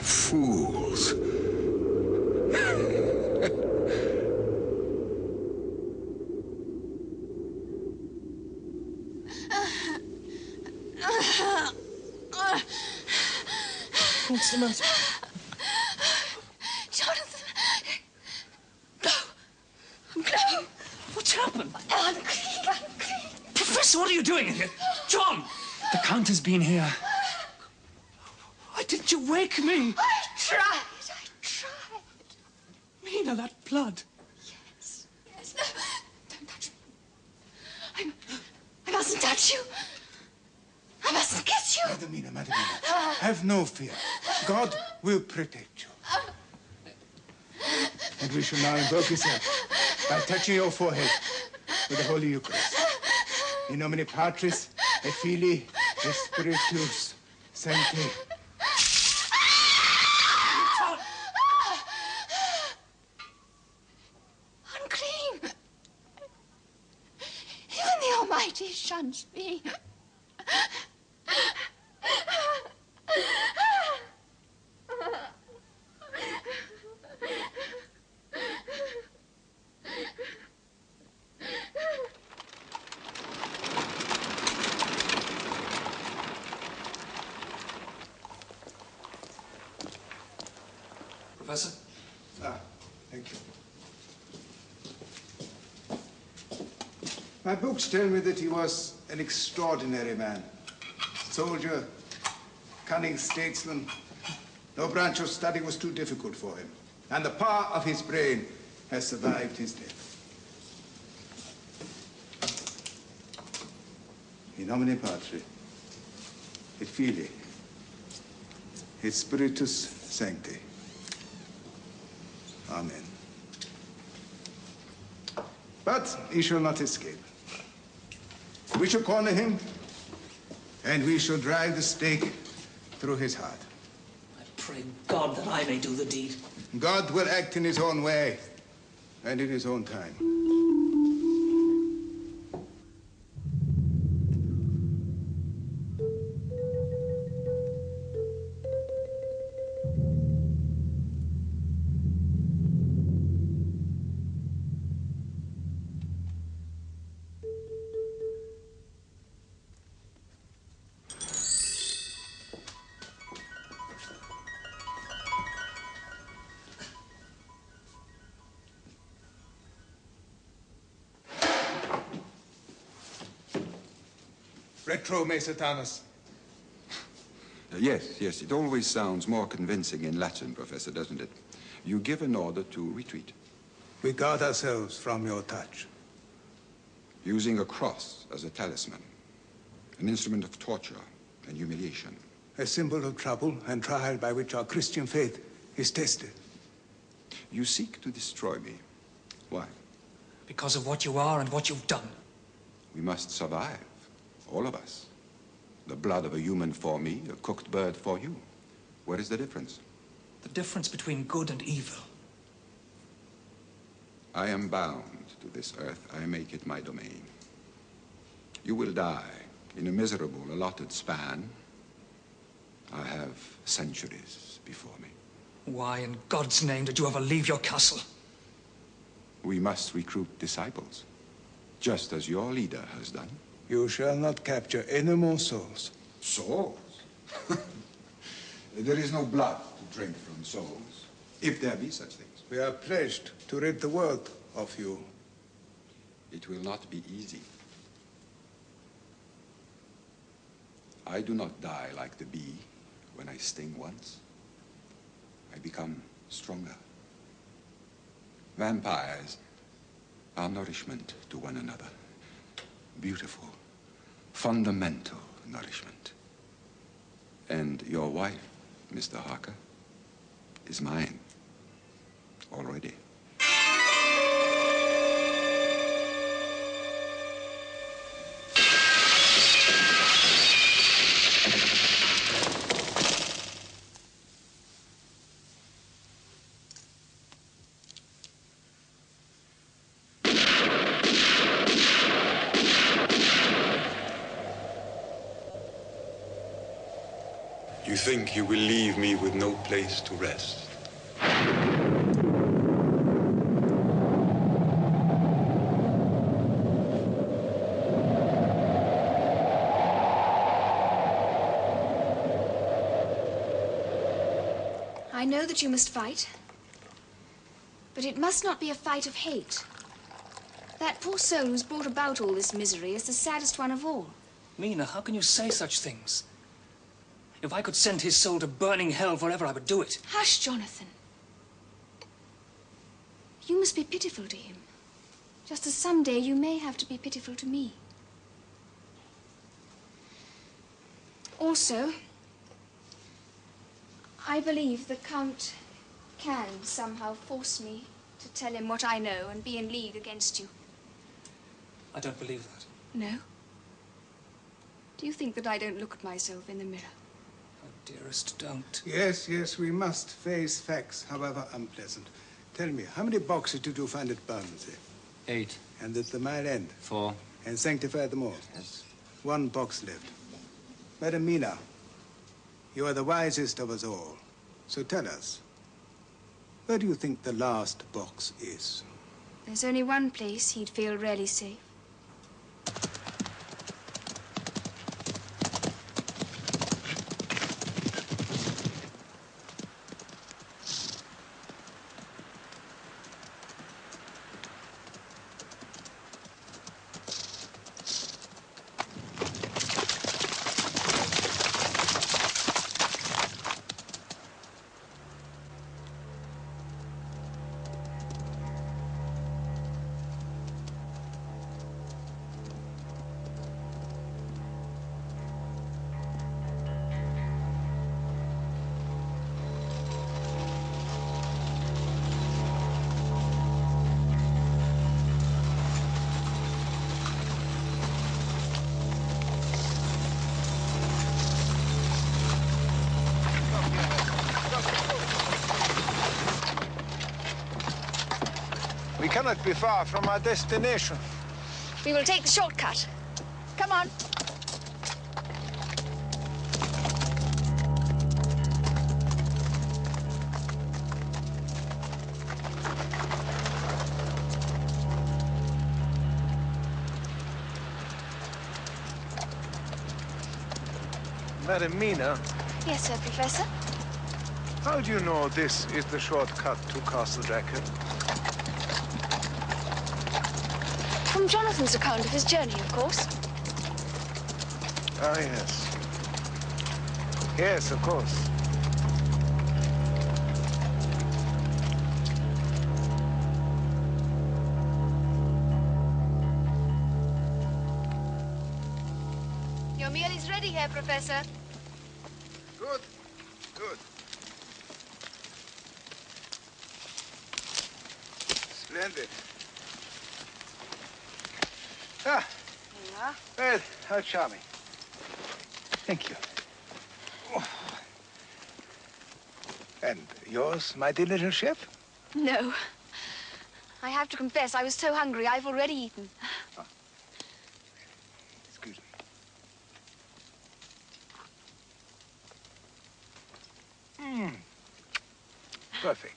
Fools. What's the matter? Jonathan! No! What's happened? I'm clean. Professor, what are you doing in here? John! The Count has been here. Why didn't you wake me? I tried. Mina, that blood. Yes. No, don't touch me. I mustn't touch you. I mustn't kiss you. Madamina, Madamina, have no fear. God will protect you. And we shall now invoke his help by touching your forehead with the Holy Eucharist. In nomine Patris et Filii et Spiritus Sancti. Unclean. Even the Almighty shuns me. Professor? Thank you. My books tell me that he was an extraordinary man. Soldier, cunning statesman. No branch of study was too difficult for him. And the power of his brain has survived his death. In nomine Patri, et Filii, et Spiritus Sancti. Amen. But he shall not escape. We shall corner him, and we shall drive the stake through his heart. I pray God that I may do the deed. God will act in his own way and in his own time. Retro, Maester Thomas. Yes, it always sounds more convincing in Latin, Professor, doesn't it? You give an order to retreat. We guard ourselves from your touch. using a cross as a talisman, an instrument of torture and humiliation. A symbol of trouble and trial by which our Christian faith is tested. You seek to destroy me. Why? Because of what you are and what you've done. We must survive, all of us. The blood of a human for me, a cooked bird for you. What is the difference? The difference between good and evil. I am bound to this earth. I make it my domain. You will die in a miserable, allotted span. I have centuries before me. Why in God's name did you ever leave your castle? We must recruit disciples, just as your leader has done. You shall not capture any more souls. Souls? There is no blood to drink from souls, if there be such things. We are pledged to rid the world of you. It will not be easy. I do not die like the bee when I sting once. I become stronger. Vampires are nourishment to one another. Beautiful, fundamental nourishment. And your wife, Mr. Harker, is mine already. You think you will leave me with no place to rest? I know that you must fight, but it must not be a fight of hate. That poor soul who's brought about all this misery is the saddest one of all. Mina, how can you say such things? If I could send his soul to burning hell forever, I would do it. Hush, Jonathan. You must be pitiful to him, just as someday you may have to be pitiful to me. Also, I believe the Count can somehow force me to tell him what I know and be in league against you. I don't believe that. No? Do you think that I don't look at myself in the mirror? Oh, dearest, don't. Yes, yes, we must face facts, however unpleasant. Tell me, how many boxes did you find at Bermondsey? 8. And at the Mile End? 4. And sanctified them all? Yes. 1 box left. Madam Mina, you are the wisest of us all. So tell us, where do you think the last box is? There's only one place he'd feel really safe. We cannot be far from our destination. We will take the shortcut. Come on. Madam Mina, Yes, sir, Professor. how do you know this is the shortcut to Castle Dracula? From Jonathan's account of his journey, of course. Ah, yes. Yes, of course. meal is ready here, Professor. Good, good. Splendid. Ah, Here you are. well, how charming. Thank you. And yours, my dear little chef? No. I have to confess, I was so hungry, I've already eaten. Excuse me. Perfect.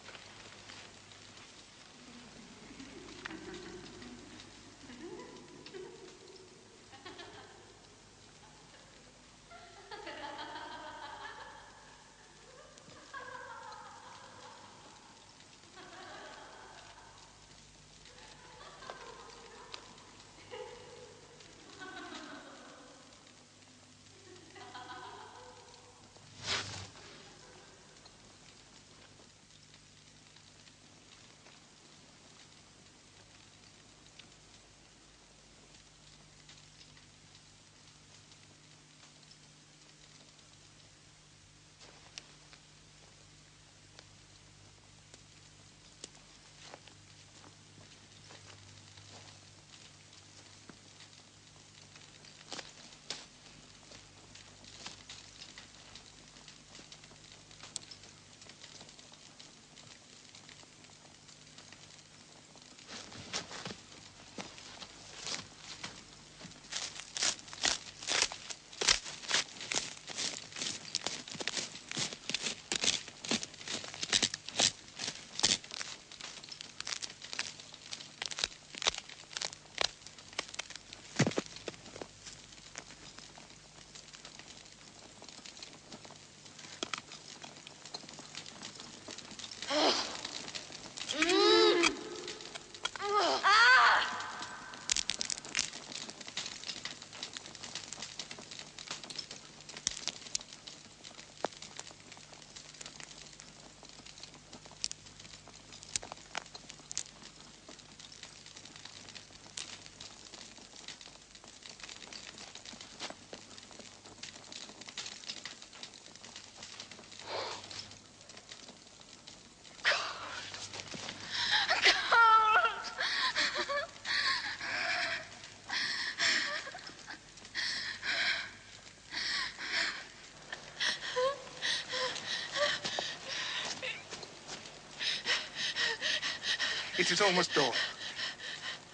It is almost dawn.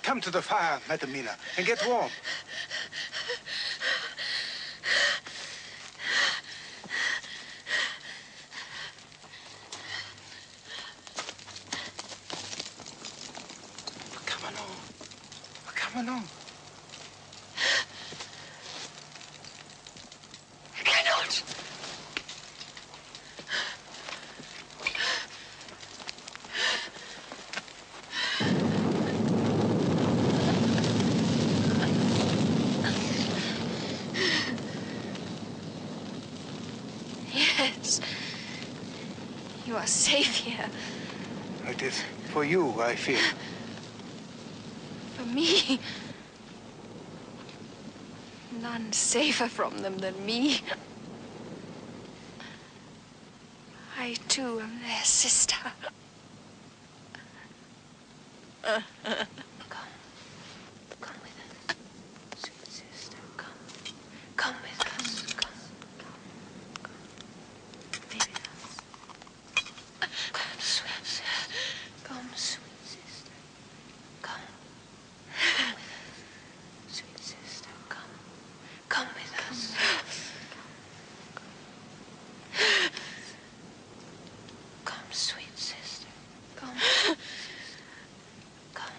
Come to the fire, Madam Mina, and get warm. Come along. Come along. I cannot. Yes. You are safe here. It is for you, I fear. For me. None safer from them than me. I, too, am their sister. Come with us, sweet sister. Come with us. Come with us. Come, sweet sister. Come, sweet sister. Come with us, sweet sister. Come with us. Come, sweet sister. Come, sweet sister. Come.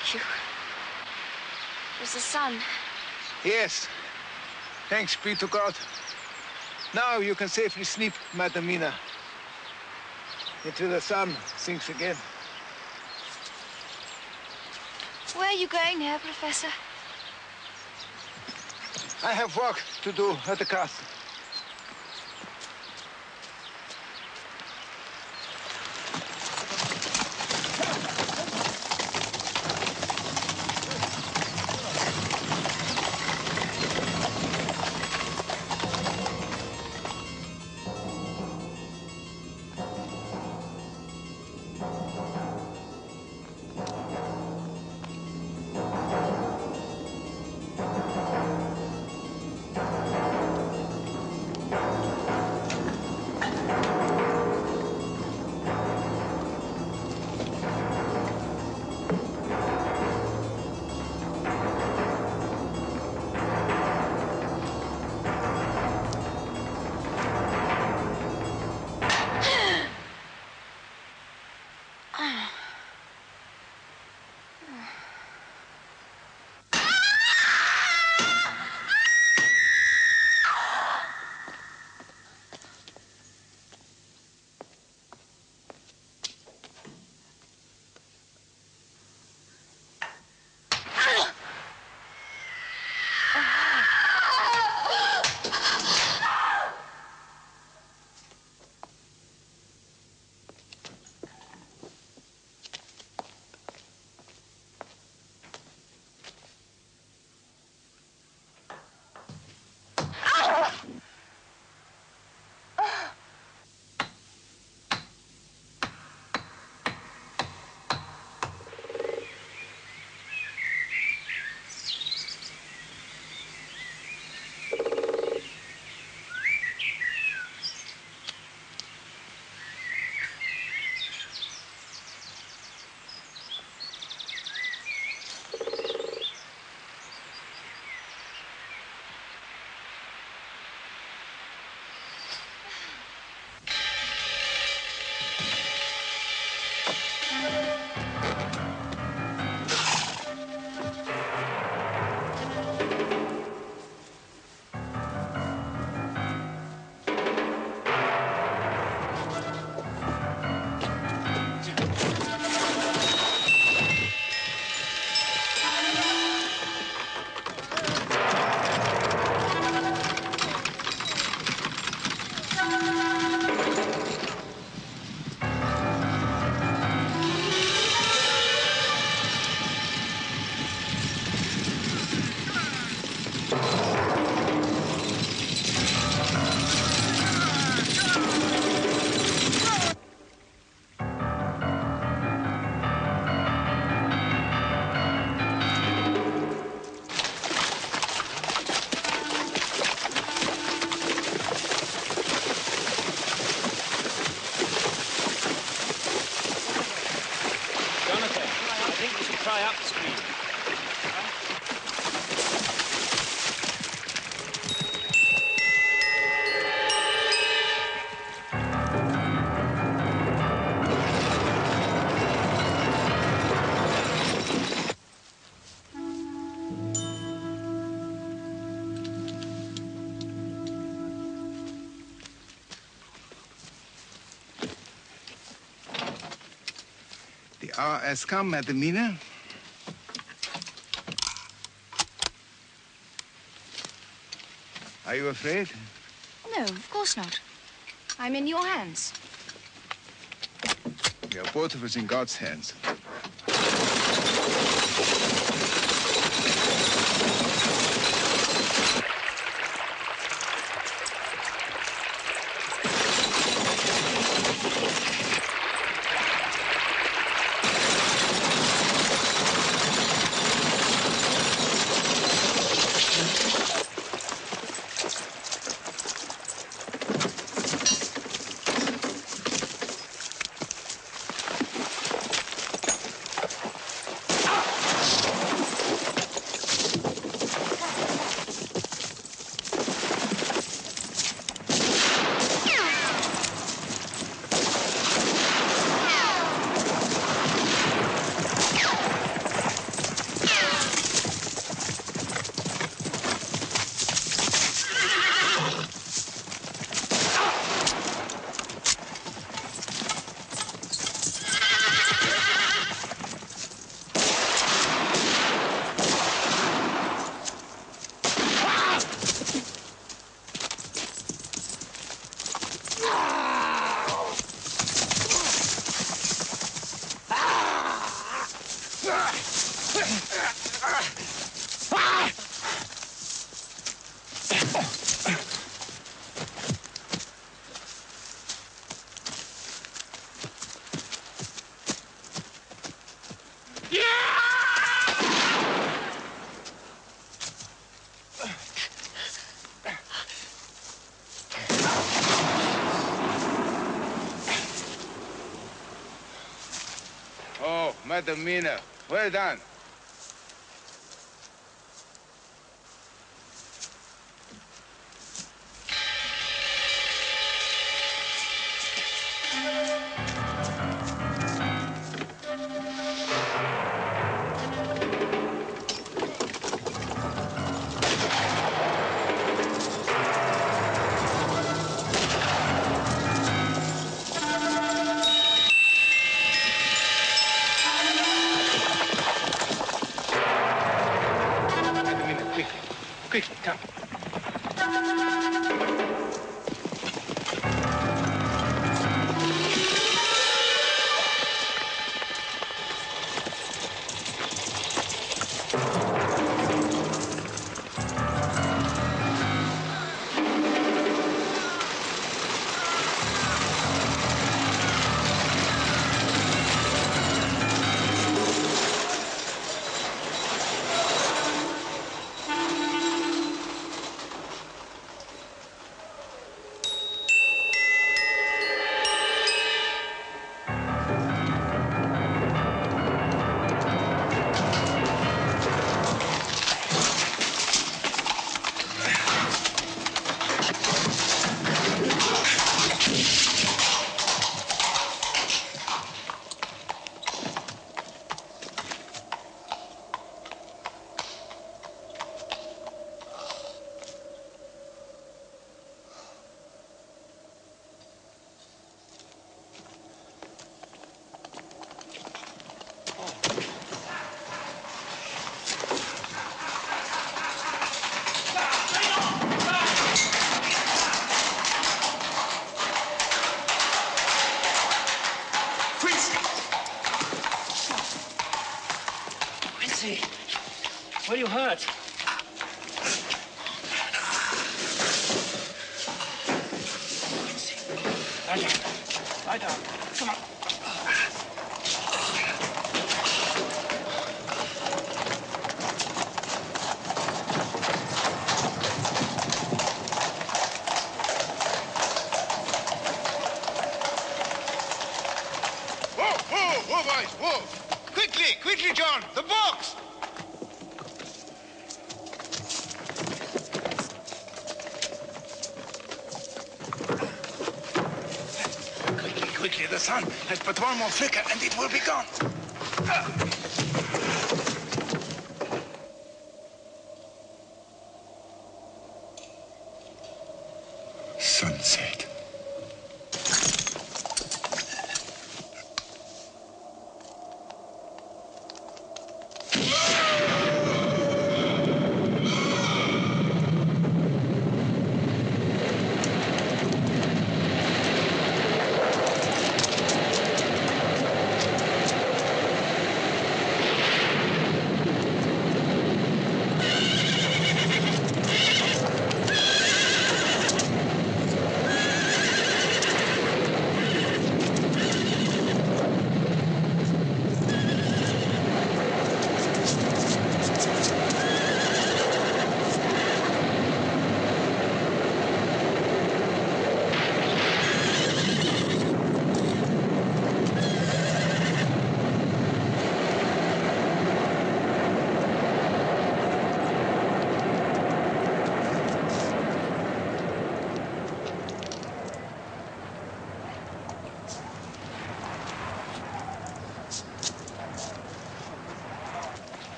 Thank you. It was the sun. Yes. Thanks be to God. Now you can safely sleep, Madam Mina, until the sun sinks again. Where are you going, Herr Professor? I have work to do at the castle. Try up the screen. The hour has come, Madam Mina. Are you afraid? No, of course not. I'm in your hands. We are both of us in God's hands. Madam Mina. Well done. Quickly, come. Where are you hurt? Lie down. Lie down. Come on. Whoa, boys, whoa! Quickly, John, the box! Quickly, the sun has but one more flicker and it will be gone. Sunset.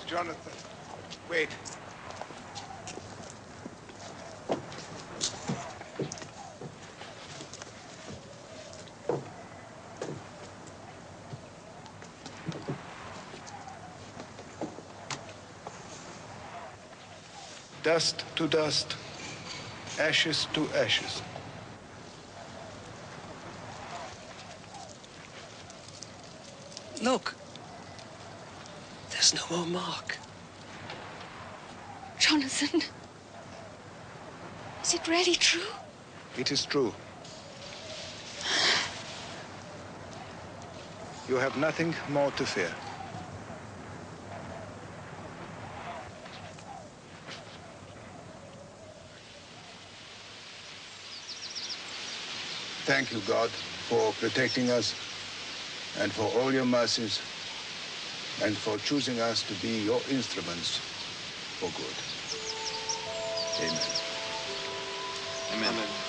Jonathan, wait. Dust to dust, ashes to ashes. Look. There's no more mark. Jonathan, is it really true? It is true. You have nothing more to fear. Thank you, God, for protecting us and for all your mercies and for choosing us to be your instruments for good. Amen. Amen.